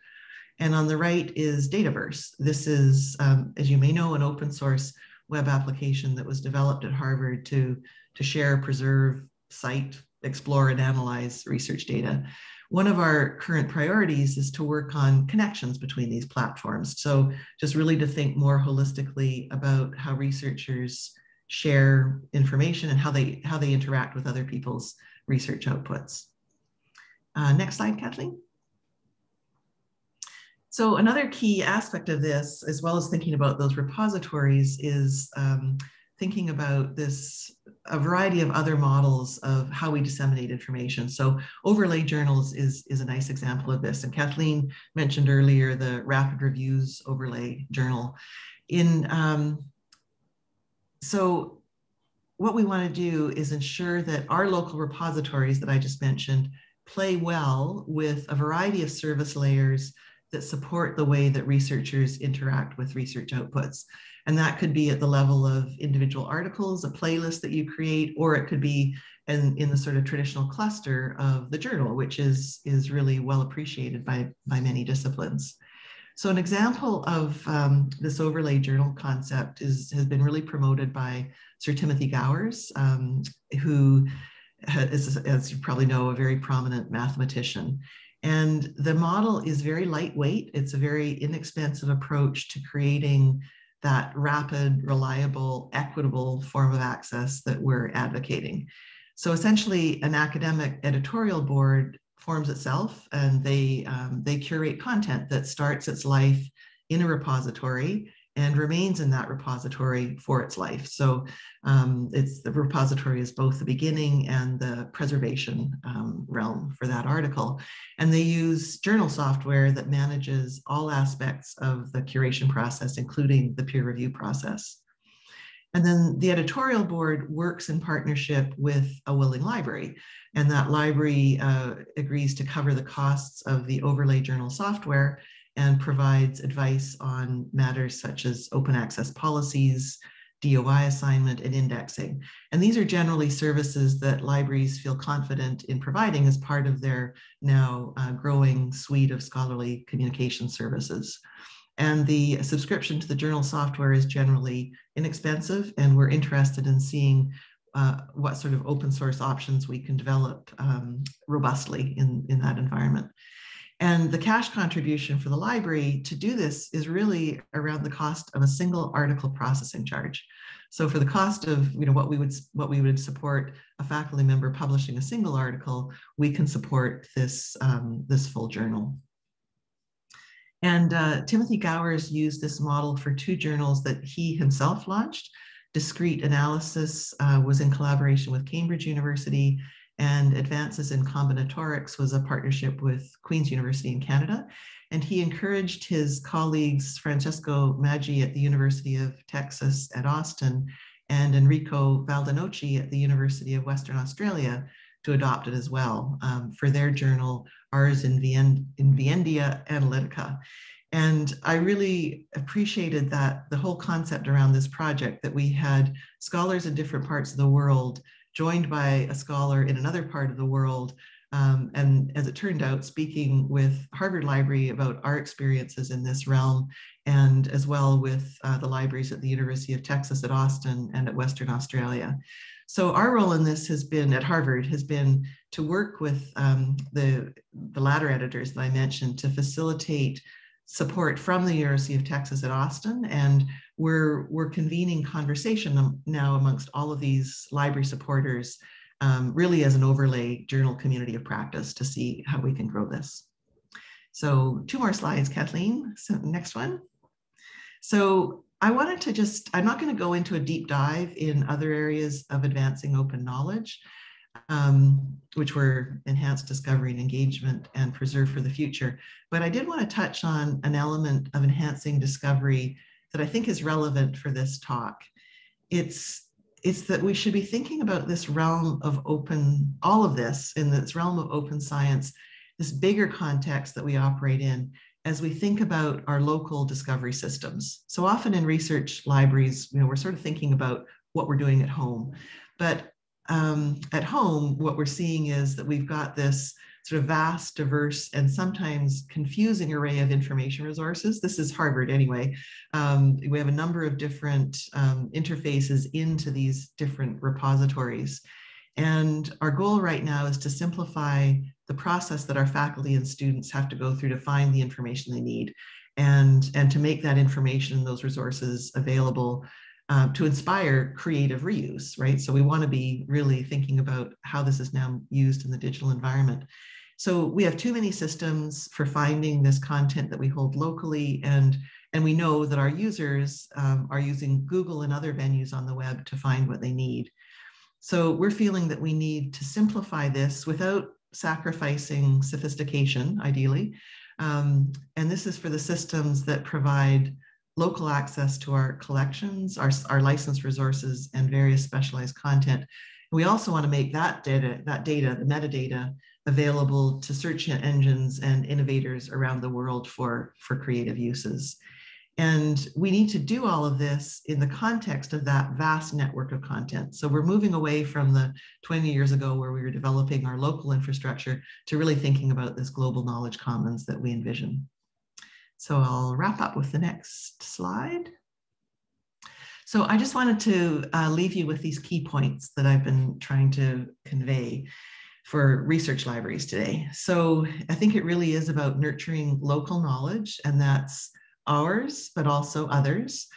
And on the right is Dataverse. This is, as you may know, an open source web application that was developed at Harvard to share, preserve, cite, explore, and analyze research data. One of our current priorities is to work on connections between these platforms. So just really to think more holistically about how researchers share information and how they interact with other people's research outputs. Next slide, Kathleen. So another key aspect of this, as well as thinking about those repositories, is thinking about a variety of other models of how we disseminate information. So overlay journals is a nice example of this. And Kathleen mentioned earlier the Rapid Reviews overlay journal. So what we want to do is ensure that our local repositories that I just mentioned play well with a variety of service layers that support the way that researchers interact with research outputs. And that could be at the level of individual articles, a playlist that you create, or it could be in the sort of traditional cluster of the journal, which is really well appreciated by many disciplines. So an example of this overlay journal concept has been really promoted by Sir Timothy Gowers, who is, as you probably know, a very prominent mathematician. And the model is very lightweight. It's a very inexpensive approach to creating that rapid, reliable, equitable form of access that we're advocating. So essentially, an academic editorial board forms itself, and they curate content that starts its life in a repository and remains in that repository for its life. So the repository is both the beginning and the preservation realm for that article. And they use journal software that manages all aspects of the curation process, including the peer review process. And then the editorial board works in partnership with a willing library. And that library agrees to cover the costs of the overlay journal software and provides advice on matters such as open access policies, DOI assignment, and indexing. And these are generally services that libraries feel confident in providing as part of their now growing suite of scholarly communication services. And the subscription to the journal software is generally inexpensive, and we're interested in seeing what sort of open source options we can develop robustly in that environment. And the cash contribution for the library to do this is really around the cost of a single article processing charge. So for the cost of what we would support a faculty member publishing a single article, we can support this, this full journal. And Timothy Gowers used this model for 2 journals that he himself launched. Discrete Analysis was in collaboration with Cambridge University, and Advances in Combinatorics was a partnership with Queen's University in Canada. And he encouraged his colleagues, Francesco Maggi at the University of Texas at Austin, and Enrico Valdenoci at the University of Western Australia, to adopt it as well for their journal, Ars Inviendia Analytica. And I really appreciated that the whole concept around this project, that we had scholars in different parts of the world joined by a scholar in another part of the world. And as it turned out, speaking with Harvard Library about our experiences in this realm, and as well with the libraries at the University of Texas at Austin and at Western Australia. So our role in this has been, at Harvard, has been to work with the latter editors that I mentioned to facilitate support from the University of Texas at Austin. And we're convening conversation now amongst all of these library supporters, really as an overlay journal community of practice to see how we can grow this. So 2 more slides, Kathleen. So next one. So I wanted to just, I'm not going to go into a deep dive in other areas of advancing open knowledge, which were enhanced discovery and engagement and preserve for the future. But I did want to touch on an element of enhancing discovery that I think is relevant for this talk. It's that we should be thinking about this realm of open, all of this in this realm of open science, this bigger context that we operate in, as we think about our local discovery systems. So often in research libraries, we're sort of thinking about what we're doing at home. But at home, what we're seeing is that we've got this sort of vast, diverse, and sometimes confusing array of information resources. This is Harvard anyway. We have a number of different interfaces into these different repositories. And our goal right now is to simplify the process that our faculty and students have to go through to find the information they need, and to make that information and those resources available to inspire creative reuse, right? So we want to be really thinking about how this is now used in the digital environment. So we have too many systems for finding this content that we hold locally, and we know that our users are using Google and other venues on the web to find what they need. So we're feeling that we need to simplify this without sacrificing sophistication, ideally. And this is for the systems that provide local access to our collections, our licensed resources, and various specialized content. We also want to make that data, the metadata, available to search engines and innovators around the world for creative uses. And we need to do all of this in the context of that vast network of content. So we're moving away from the 20 years ago where we were developing our local infrastructure to really thinking about this global knowledge commons that we envision. So I'll wrap up with the next slide. So I just wanted to leave you with these key points that I've been trying to convey for research libraries today. So I think it really is about nurturing local knowledge, and that's ours, but also others,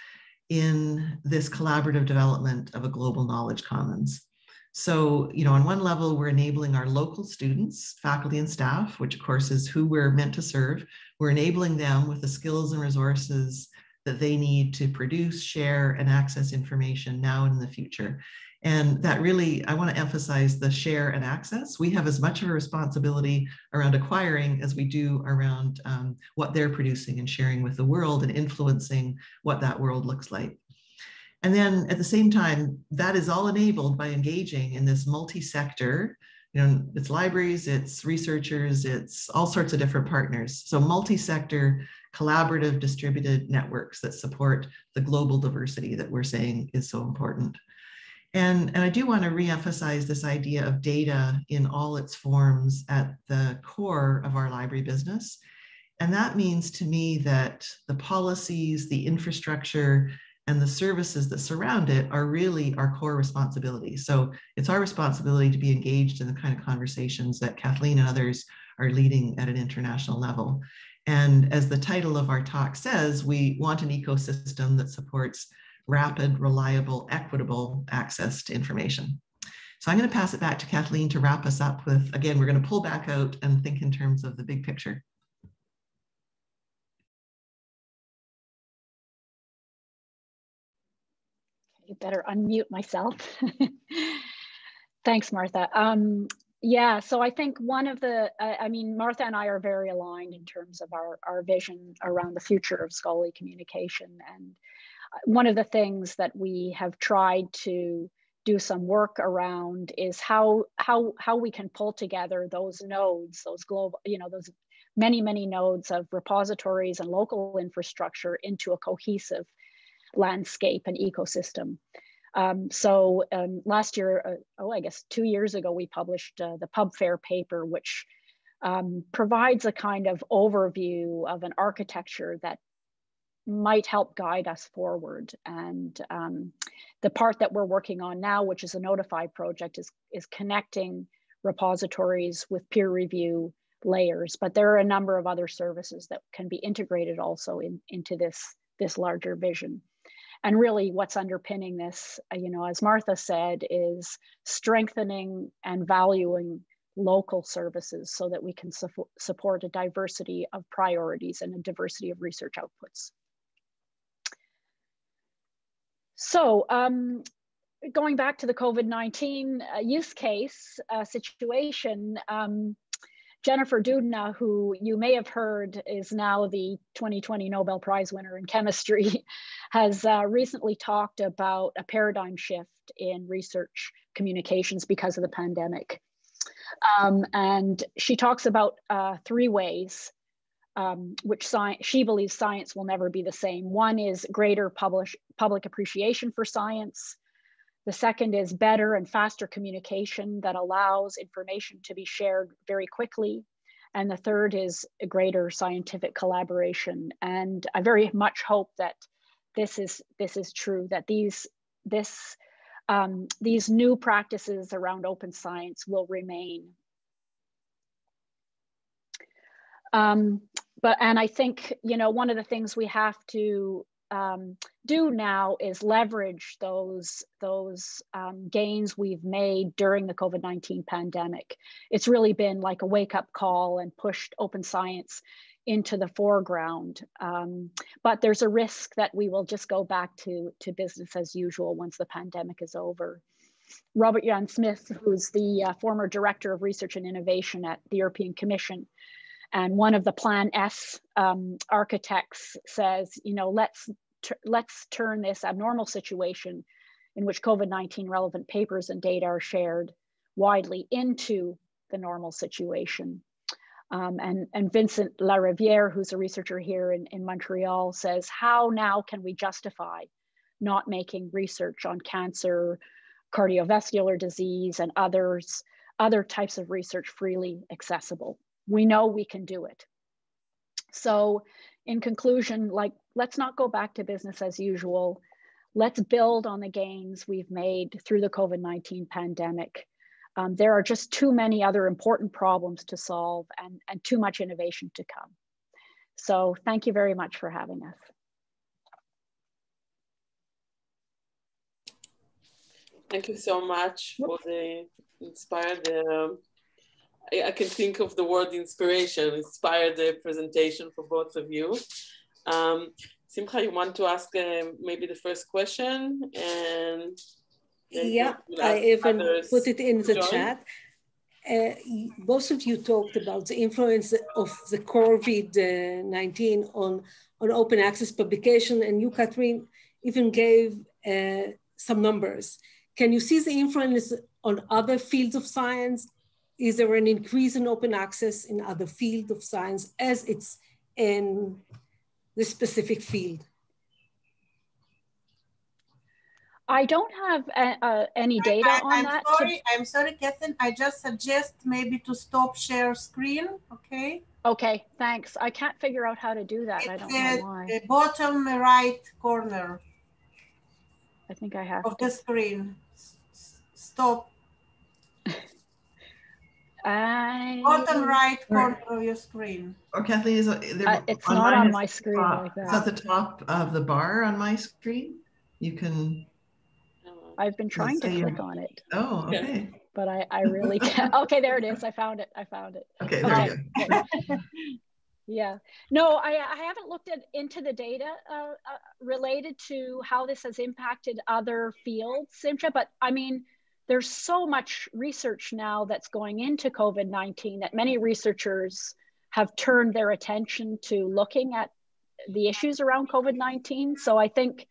in this collaborative development of a global knowledge commons. So, on one level, we're enabling our local students, faculty and staff, which of course is who we're meant to serve. We're enabling them with the skills and resources that they need to produce, share, and access information now and in the future. And that really, I want to emphasize the share and access. We have as much of a responsibility around acquiring as we do around what they're producing and sharing with the world and influencing what that world looks like. And then at the same time, that is all enabled by engaging in this multi-sector, it's libraries, it's researchers, it's all sorts of different partners. So multi-sector, collaborative, distributed networks that support the global diversity that we're saying is so important. And I do want to reemphasize this idea of data in all its forms at the core of our library business. And that means to me that the policies, the infrastructure, and the services that surround it are really our core responsibility. So it's our responsibility to be engaged in the kind of conversations that Kathleen and others are leading at an international level. And as the title of our talk says, we want an ecosystem that supports rapid, reliable, equitable access to information. So I'm going to pass it back to Kathleen to wrap us up with, again, we're going to pull back out and think in terms of the big picture. You better unmute myself. Thanks, Martha. Yeah, so I think one of the, I mean, Martha and I are very aligned in terms of our vision around the future of scholarly communication. And one of the things that we have tried to do some work around is how we can pull together those nodes, those global, you know, those many nodes of repositories and local infrastructure into a cohesive landscape and ecosystem. Last year, I guess 2 years ago, we published the PubFair paper, which provides a kind of overview of an architecture that might help guide us forward. And the part that we're working on now, which is a Notify project, is connecting repositories with peer review layers. But there are a number of other services that can be integrated also into this larger vision. And really what's underpinning this, you know, as Martha said, is strengthening and valuing local services so that we can support a diversity of priorities and a diversity of research outputs. So going back to the COVID-19 use case situation, Jennifer Doudna, who you may have heard is now the 2020 Nobel Prize winner in chemistry, has recently talked about a paradigm shift in research communications because of the pandemic. And she talks about 3 ways which she believes science will never be the same. One is greater public appreciation for science. The second is better and faster communication that allows information to be shared very quickly. And the third is a greater scientific collaboration. And I very much hope that this is true, that these new practices around open science will remain. And I think, you know, one of the things we have to do now is leverage those gains we've made during the COVID-19 pandemic. It's really been like a wake-up call and pushed open science into the foreground. But there's a risk that we will just go back to business as usual once the pandemic is over. Robert Jan Smith, who's the former Director of Research and Innovation at the European Commission, and one of the Plan S architects says, you know, let's turn this abnormal situation in which COVID-19 relevant papers and data are shared widely into the normal situation. And Vincent Lariviere, who's a researcher here in Montreal, says, how now can we justify not making research on cancer, cardiovascular disease, and other types of research freely accessible? We know we can do it. So in conclusion, like, let's not go back to business as usual. Let's build on the gains we've made through the COVID-19 pandemic. There are just too many other important problems to solve and too much innovation to come. So thank you very much for having us. Thank you so much for the inspired, I can think of the word inspiration, inspired the presentation for both of you. Simcha, you want to ask maybe the first question? And yeah, I even put it in the chat. Both of you talked about the influence of the COVID-19 on open access publication, and you, Kathleen, even gave some numbers. Can you see the influence on other fields of science? Is there an increase in open access in other fields of science as it's in this specific field? I don't have any data on that. I'm sorry, Kathleen. I just suggest maybe to stop share screen, okay? Okay, thanks. I can't figure out how to do that. I don't know why. The bottom right corner. I think I have of the screen. Stop. Bottom right corner of your screen. Or Kathleen, is it's not on my screen like that. It's at the top of the bar on my screen. You can. I've been trying to click on it. Oh, okay. But I really can't. Okay, there it is. I found it. Okay, there you go. Yeah. No, I haven't looked into the data related to how this has impacted other fields, Simcha, but I mean, there's so much research now that's going into COVID-19 that many researchers have turned their attention to looking at the issues around COVID-19. So I think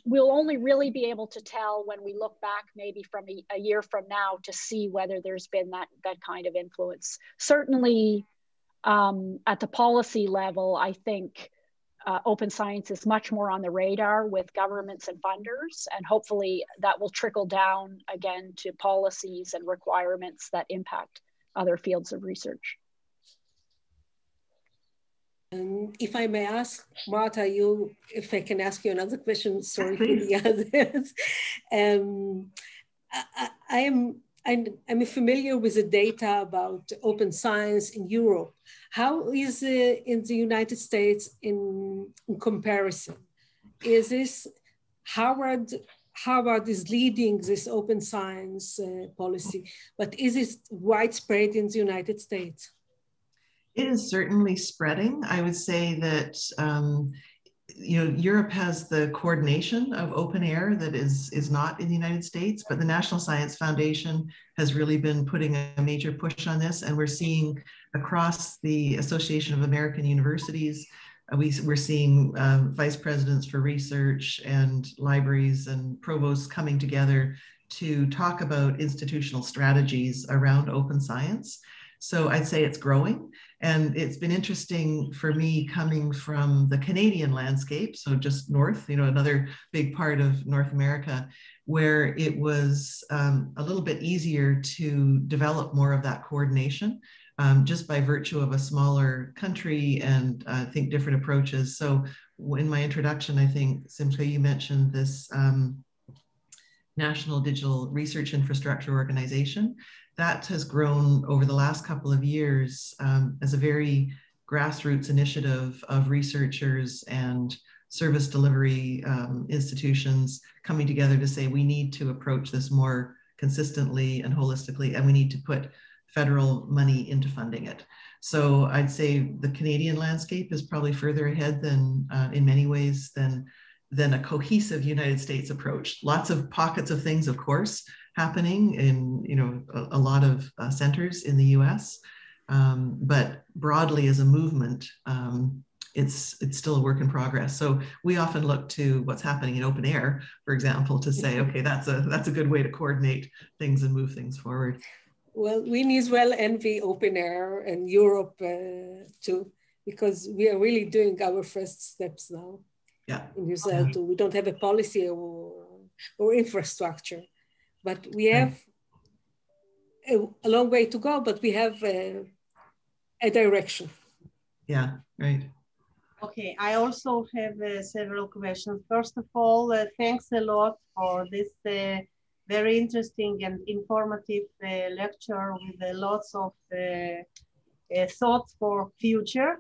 we'll only really be able to tell when we look back maybe from a year from now to see whether there's been that kind of influence. Certainly at the policy level, I think open science is much more on the radar with governments and funders, and hopefully that will trickle down again to policies and requirements that impact other fields of research. If I may ask, Marta, if I can ask you another question, sorry for the others. I'm familiar with the data about open science in Europe. How is it in the United States in comparison? Is this Harvard is leading this open science policy, but is it widespread in the United States? It is certainly spreading. I would say that Europe has the coordination of OpenAIRE that is not in the United States, but the National Science Foundation has really been putting a major push on this, and we're seeing across the Association of American Universities, we're seeing vice presidents for research and libraries and provosts coming together to talk about institutional strategies around open science. So I'd say it's growing, and it's been interesting for me coming from the Canadian landscape, so just north, another big part of North America, where it was a little bit easier to develop more of that coordination just by virtue of a smaller country and I think different approaches. So in my introduction, I think, Simcha, you mentioned this National Digital Research Infrastructure Organization. That has grown over the last couple of years as a very grassroots initiative of researchers and service delivery institutions coming together to say we need to approach this more consistently and holistically, and we need to put federal money into funding it. So I'd say the Canadian landscape is probably further ahead than in many ways than a cohesive United States approach. Lots of pockets of things, of course, happening in a lot of centers in the US, but broadly as a movement, it's still a work in progress. So we often look to what's happening in OpenAIRE, for example, to say, okay, that's a good way to coordinate things and move things forward. Well, we as well envy OpenAIRE and Europe too, because we are really doing our first steps now. Yeah. In result, we don't have a policy or infrastructure, but we have a long way to go, but we have a direction. Yeah, right. Okay, I also have several questions. First of all, thanks a lot for this very interesting and informative lecture with lots of thoughts for future.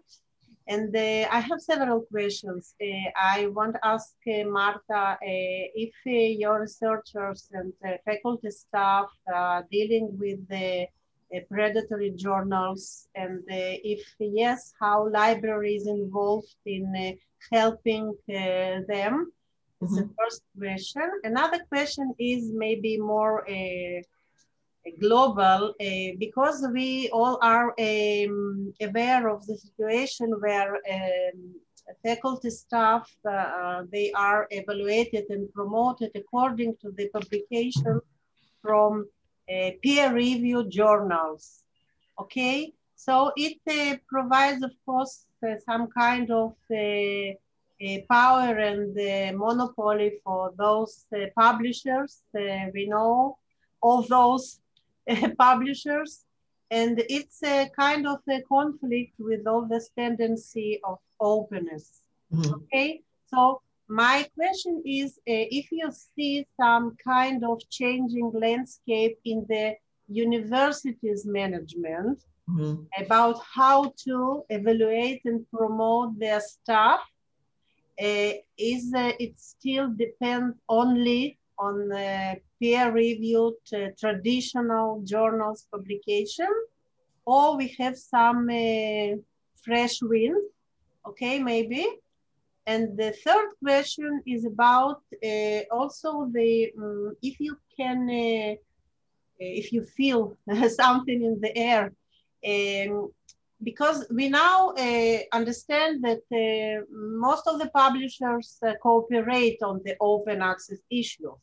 And I have several questions. I want to ask Marta if your researchers and faculty staff dealing with the predatory journals, and if yes, how library is involved in helping them. It's the first question. Another question is maybe more global, because we all are aware of the situation where faculty staff, they are evaluated and promoted according to the publication from peer-reviewed journals, okay? So it provides, of course, some kind of power and monopoly for those publishers. We know of those publishers, and it's a kind of a conflict with all this tendency of openness. Okay, so my question is if you see some kind of changing landscape in the universities management about how to evaluate and promote their staff. It still depends only on peer-reviewed traditional journals publication, or we have some fresh wind, okay, maybe. And the third question is about also the, if you can, if you feel something in the air, because we now understand that most of the publishers cooperate on the open access issue.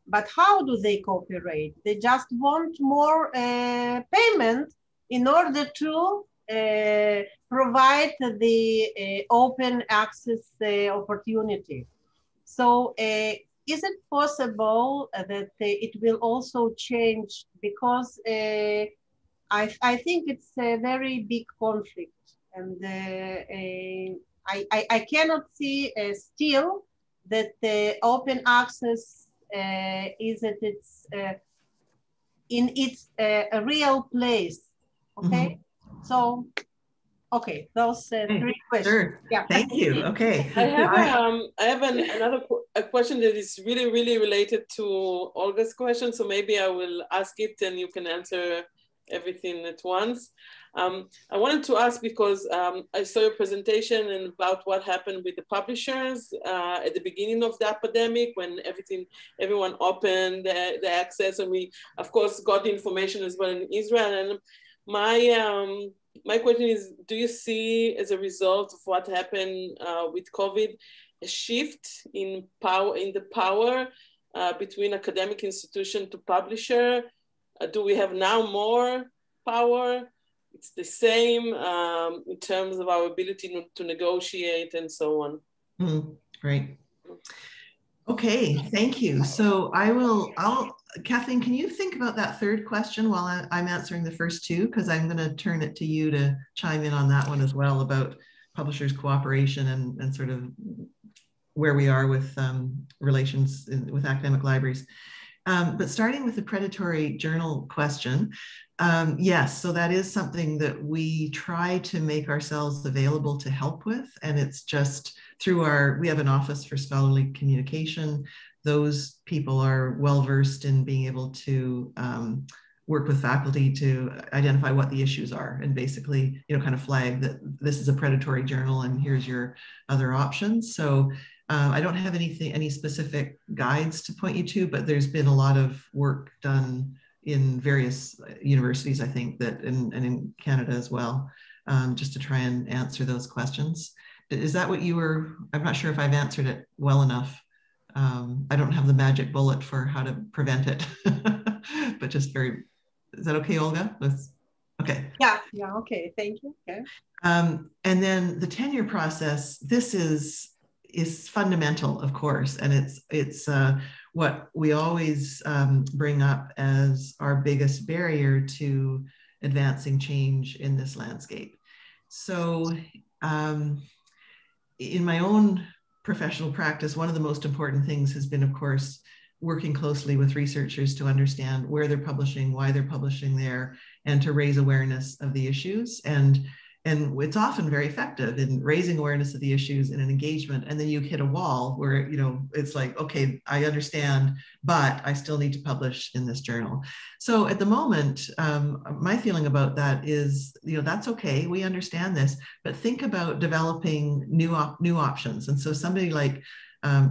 But how do they cooperate? They just want more payment in order to provide the open access opportunity. So is it possible that it will also change? Because I think it's a very big conflict, and I cannot see still that the open access is at its in its a real place. Okay, so okay, those three questions. Sure. Yeah, thank you. Okay, I have another question that is really related to Olga's question. So maybe I will ask it, and you can answer everything at once. I wanted to ask because I saw your presentation and about what happened with the publishers at the beginning of the epidemic, when everyone opened the access, and we of course got the information as well in Israel. And my question is, do you see as a result of what happened with COVID a shift in the power between academic institution to publisher? Do we have now more power? It's the same in terms of our ability to negotiate and so on. Right. Okay, thank you. So Kathleen, can you think about that third question while I'm answering the first two? Because I'm going to turn it to you to chime in on that one as well about publishers' cooperation and sort of where we are with relations with academic libraries. But starting with the predatory journal question, yes, so that is something that we try to make ourselves available to help with. And it's just through we have an office for scholarly communication. Those people are well-versed in being able to work with faculty to identify what the issues are and basically, kind of flag that this is a predatory journal and here's your other options. So I don't have any specific guides to point you to, but there's been a lot of work done in various universities, I think, and in Canada as well, just to try and answer those questions. Is that what you were? I'm not sure if I've answered it well enough. I don't have the magic bullet for how to prevent it, but just is that okay, Olga? Okay. Yeah, okay, thank you. Okay. And then the tenure process, this is fundamental, of course, and it's what we always bring up as our biggest barrier to advancing change in this landscape. So in my own professional practice, one of the most important things has been, of course, working closely with researchers to understand where they're publishing, why they're publishing there, and to raise awareness of the issues. And it's often very effective in raising awareness of the issues in an engagement. And then you hit a wall where, it's like, okay, I understand, but I still need to publish in this journal. So at the moment, my feeling about that is, that's okay. We understand this, but think about developing new options. And so somebody like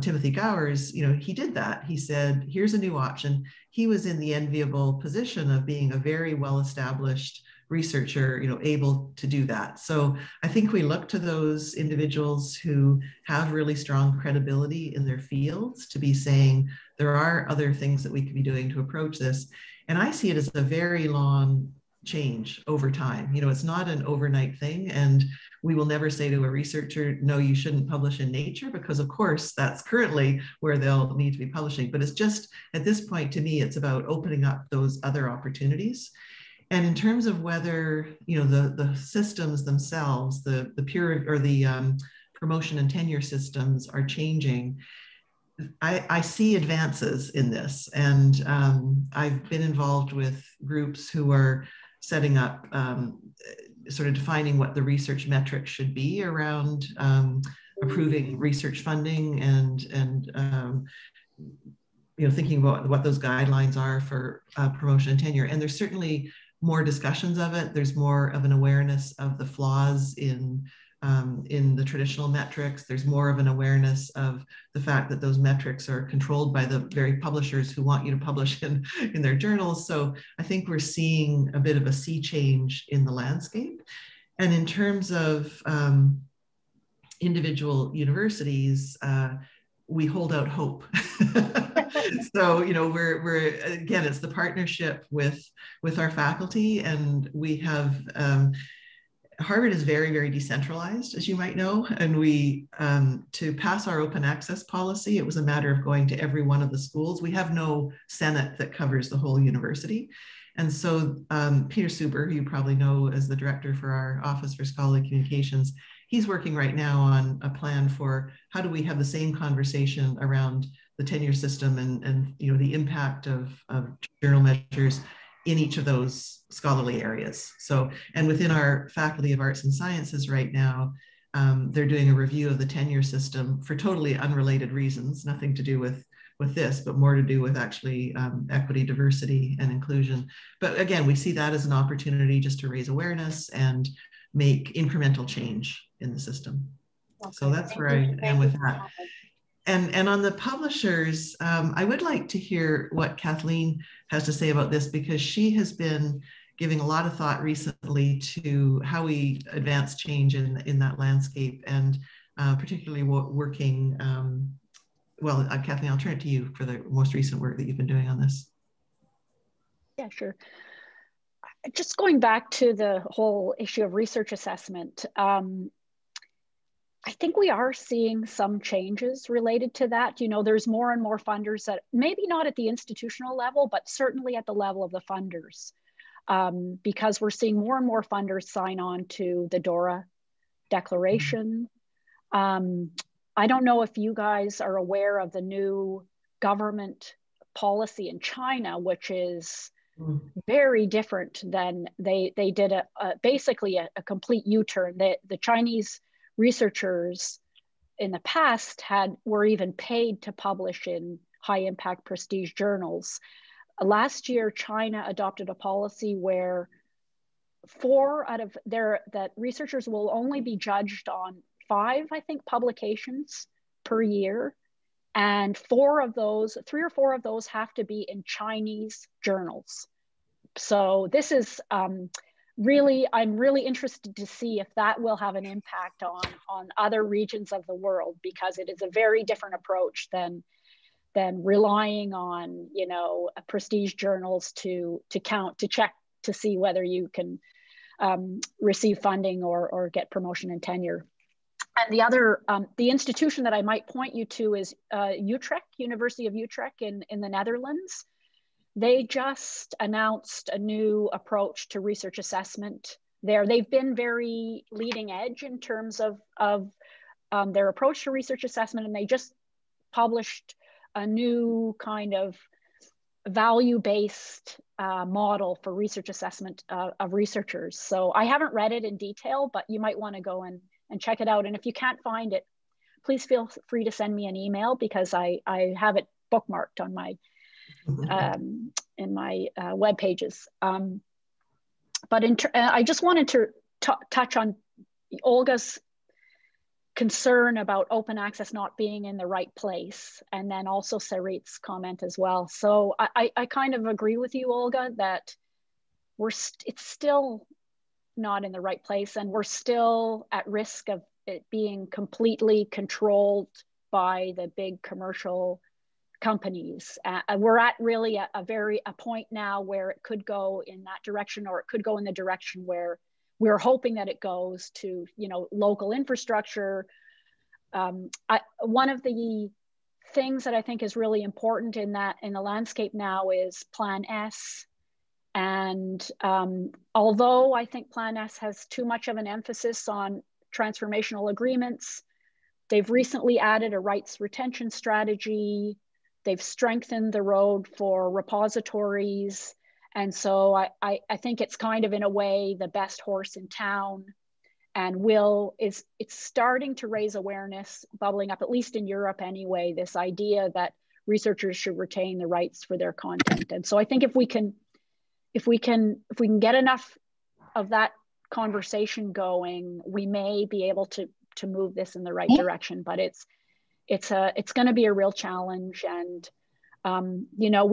Timothy Gowers, he did that. He said, here's a new option. He was in the enviable position of being a very well-established researcher, able to do that. So I think we look to those individuals who have really strong credibility in their fields to be saying, there are other things that we could be doing to approach this. And I see it as a very long change over time. It's not an overnight thing. And we will never say to a researcher, no, you shouldn't publish in Nature, because of course that's currently where they'll need to be publishing. But it's just, at this point, to me, it's about opening up those other opportunities. And in terms of whether, the systems themselves, the peer or the promotion and tenure systems are changing, I see advances in this, and I've been involved with groups who are setting up, sort of defining what the research metrics should be around approving research funding, and thinking about what those guidelines are for promotion and tenure. And there's certainly more discussions of it. There's more of an awareness of the flaws in the traditional metrics. There's more of an awareness of the fact that those metrics are controlled by the very publishers who want you to publish in their journals. So I think we're seeing a bit of a sea change in the landscape. And in terms of individual universities, we hold out hope. So, we're again, it's the partnership with our faculty, and we have, Harvard is very, very decentralized, as you might know, and we, to pass our open access policy, it was a matter of going to every one of the schools. We have no Senate that covers the whole university. And so Peter Suber, who you probably know as the director for our Office for Scholarly Communications, he's working right now on a plan for how do we have the same conversation around the tenure system and the impact of journal measures in each of those scholarly areas. So, and within our Faculty of Arts and Sciences right now, they're doing a review of the tenure system for totally unrelated reasons, nothing to do with this, but more to do with actually equity, diversity, and inclusion. But again, we see that as an opportunity just to raise awareness and make incremental change in the system. Okay. So that's where I am with that. And on the publishers, I would like to hear what Kathleen has to say about this, because she has been giving a lot of thought recently to how we advance change in that landscape, and particularly working, well, Kathleen, I'll turn it to you for the most recent work that you've been doing on this. Yeah, sure. Just going back to the whole issue of research assessment, I think we are seeing some changes related to that. There's more and more funders that maybe not at the institutional level, but certainly at the level of the funders, because we're seeing more and more funders sign on to the DORA declaration. I don't know if you guys are aware of the new government policy in China, which is very different than they did basically a complete U-turn. The Chinese researchers in the past were even paid to publish in high impact prestige journals. Last year, China adopted a policy where 4 out of that researchers will only be judged on 5, I think, publications per year. And 3 or 4 of those have to be in Chinese journals. So this is I'm really interested to see if that will have an impact on other regions of the world, because it is a very different approach than relying on, prestige journals to check to see whether you can receive funding or get promotion and tenure. And the other, the institution that I might point you to is Utrecht, University of Utrecht in the Netherlands. They just announced a new approach to research assessment there. They've been very leading edge in terms of their approach to research assessment, and they just published a new kind of value-based model for research assessment of researchers. So I haven't read it in detail, but you might want to go and check it out. And if you can't find it, please feel free to send me an email, because I have it bookmarked on my in my web pages. But I just wanted to touch on Olga's concern about open access not being in the right place, and then also Sarit's comment as well. So I kind of agree with you, Olga, that it's still not in the right place, and we're still at risk of it being completely controlled by the big commercial companies. We're at really a point now where it could go in that direction, or it could go in the direction where we're hoping that it goes to, local infrastructure. One of the things that I think is really important in the landscape now is Plan S. And although I think Plan S has too much of an emphasis on transformational agreements, They've recently added a rights retention strategy. They've strengthened the road for repositories. And so I think it's kind of, in a way, the best horse in town. And it's starting to raise awareness, bubbling up, at least in Europe anyway, this idea that researchers should retain the rights for their content. And so I think if we can get enough of that conversation going, we may be able to move this in the right direction. But it's going to be a real challenge. And you know,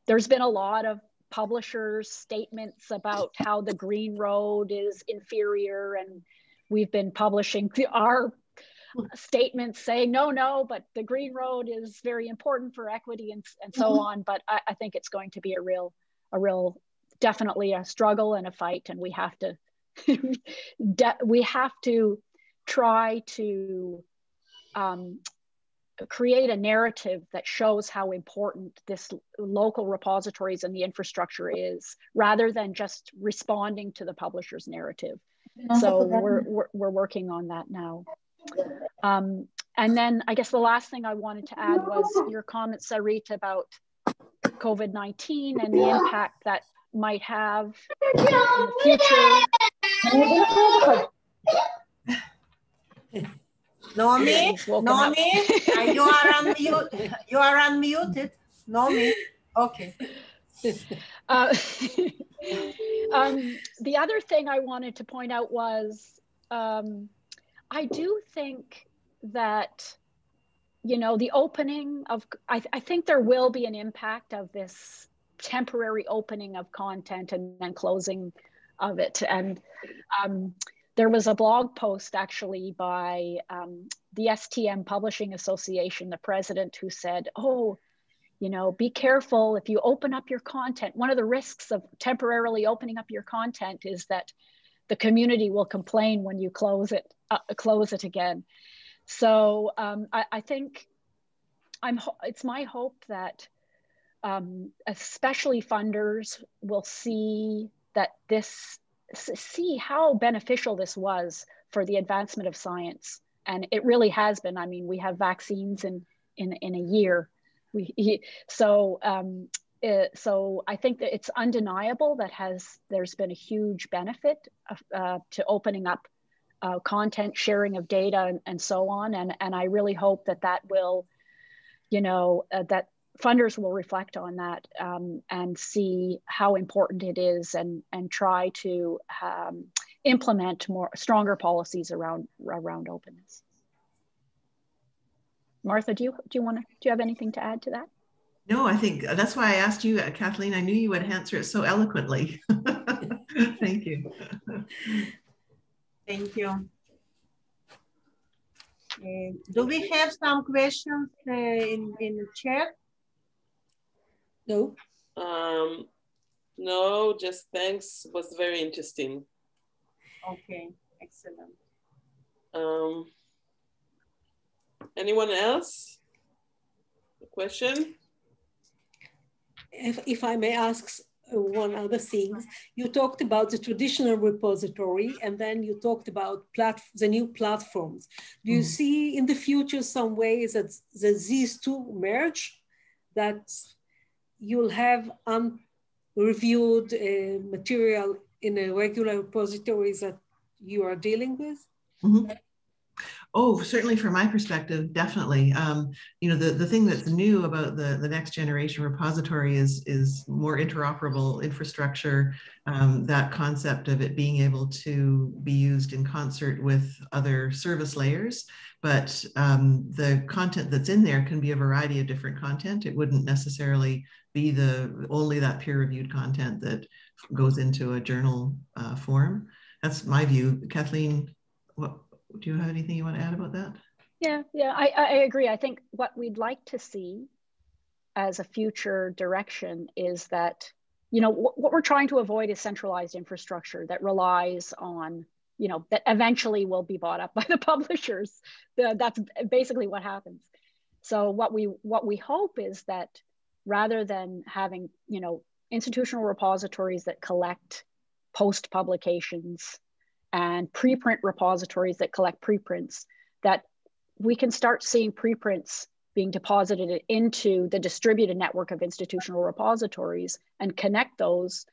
there's been a lot of publishers' statements about how the Green Road is inferior, and we've been publishing our statements saying no, but the Green Road is very important for equity and so on. But I think it's going to be a real definitely a struggle and a fight, and we have to try to create a narrative that shows how important this local repositories and the infrastructure is, rather than just responding to the publisher's narrative. So we're working on that now. And then I guess the last thing I wanted to add was your comment, Sarit, about COVID-19 and the impact that might have in the future. Nomi, you are unmuted. You are unmuted. Nomi, okay. The other thing I wanted to point out was, I do think that, you know, the opening of, I think there will be an impact of this temporary opening of content and then closing of it. And there was a blog post actually by the STM Publishing Association, the president, who said, oh, you know, be careful if you open up your content. One of the risks of temporarily opening up your content is that the community will complain when you close it again. So I think it's my hope that especially funders will see how beneficial this was for the advancement of science. And it really has been. I mean, we have vaccines in a year. So I think that it's undeniable that there's been a huge benefit to opening up content, sharing of data, and so on. And I really hope that will, you know, that funders will reflect on that and see how important it is, and try to implement stronger policies around openness. Martha, do you have anything to add to that? No, I think that's why I asked you, Kathleen. I knew you would answer it so eloquently. Thank you. Thank you. Do we have some questions in the chat? No. No, just thanks. It was very interesting. Okay, excellent. Anyone else? A question? If I may ask one other thing, you talked about the traditional repository, and then you talked about the new platforms. Do you see in the future some ways that these two merge, that you'll have unreviewed material in a regular repositories that you are dealing with? Mm-hmm. Oh, certainly from my perspective, definitely. You know, the thing that's new about the next generation repository is more interoperable infrastructure, that concept of it being able to be used in concert with other service layers. But the content that's in there can be a variety of different content. It wouldn't necessarily be only that peer-reviewed content that goes into a journal form. That's my view. Kathleen, do you have anything you want to add about that? Yeah, I agree. I think what we'd like to see as a future direction is that, you know, what we're trying to avoid is centralized infrastructure that relies on, you know, that eventually will be bought up by the publishers. That's basically what happens. So what we hope is that rather than having, you know, institutional repositories that collect post publications and preprint repositories that collect preprints, that we can start seeing preprints being deposited into the distributed network of institutional repositories and connect those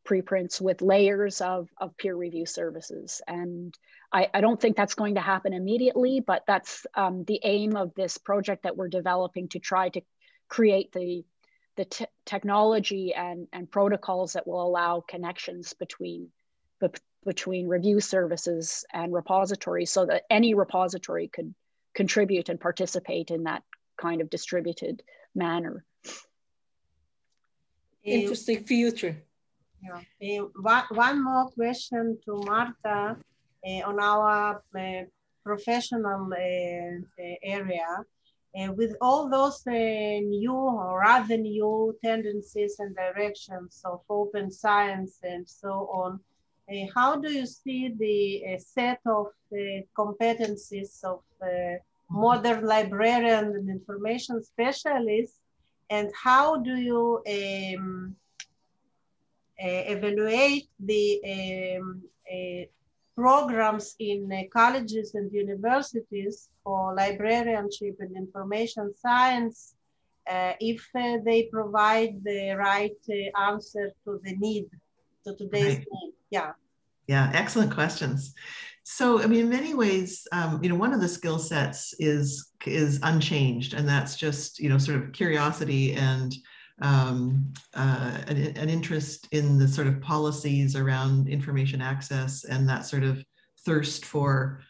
preprints with layers of peer review services. And I don't think that's going to happen immediately, but that's the aim of this project that we're developing, to try to create the technology and protocols that will allow connections between review services and repositories, so that any repository could contribute and participate in that kind of distributed manner. Interesting future. Yeah. One more question to Marta on our professional area. With all those new or rather new tendencies and directions of open science and so on, how do you see the set of competencies of modern librarian and information specialists, and how do you evaluate the programs in colleges and universities for librarianship and information science, if they provide the right answer to the need, to today's need? Yeah. Yeah, excellent questions. So, I mean, in many ways, you know, one of the skill sets is unchanged, and that's just, you know, sort of curiosity and an interest in the sort of policies around information access and that sort of thirst for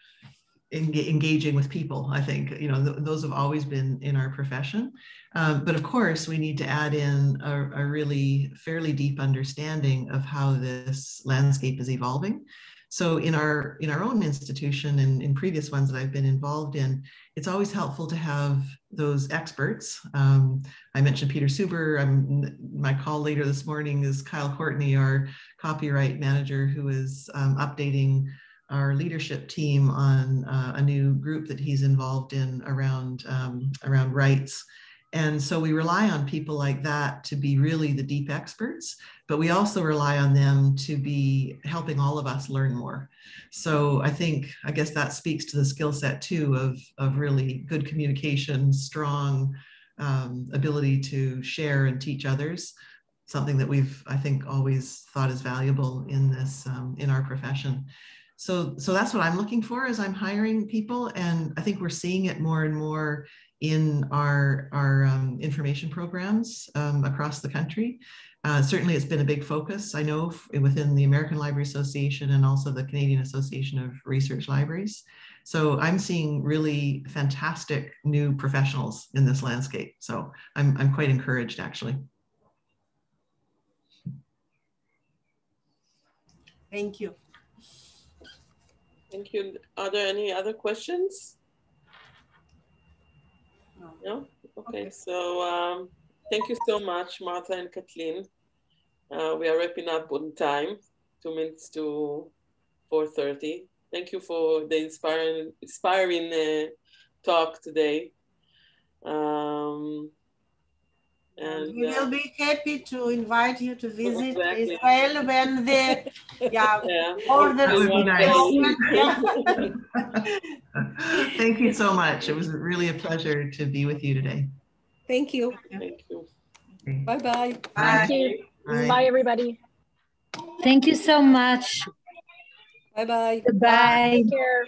engaging with people. I think, you know, those have always been in our profession. But of course, we need to add in a really fairly deep understanding of how this landscape is evolving. So in our own institution and in previous ones that I've been involved in, it's always helpful to have those experts. I mentioned Peter Suber. My call later this morning is Kyle Courtney, our copyright manager, who is updating our leadership team on a new group that he's involved in around rights. And so we rely on people like that to be really the deep experts, but we also rely on them to be helping all of us learn more. So I guess that speaks to the skill set too of really good communication, strong ability to share and teach others, something that we've, I think, always thought is valuable in this, in our profession. So that's what I'm looking for as I'm hiring people. And I think we're seeing it more and more in our information programs across the country. Certainly it's been a big focus, I know, within the American Library Association and also the Canadian Association of Research Libraries. So I'm seeing really fantastic new professionals in this landscape. So I'm quite encouraged, actually. Thank you. Thank you. Are there any other questions? No? Okay, so thank you so much, Martha and Kathleen. We are wrapping up on time, 2 minutes to 4:30. Thank you for the inspiring talk today. And we will be happy to invite you to visit Israel when the order would be nice. open. Thank you so much. It was really a pleasure to be with you today. Thank you. Thank you. Bye-bye. Thank you. Bye. Bye, everybody. Thank you so much. Bye-bye. Goodbye. Take care.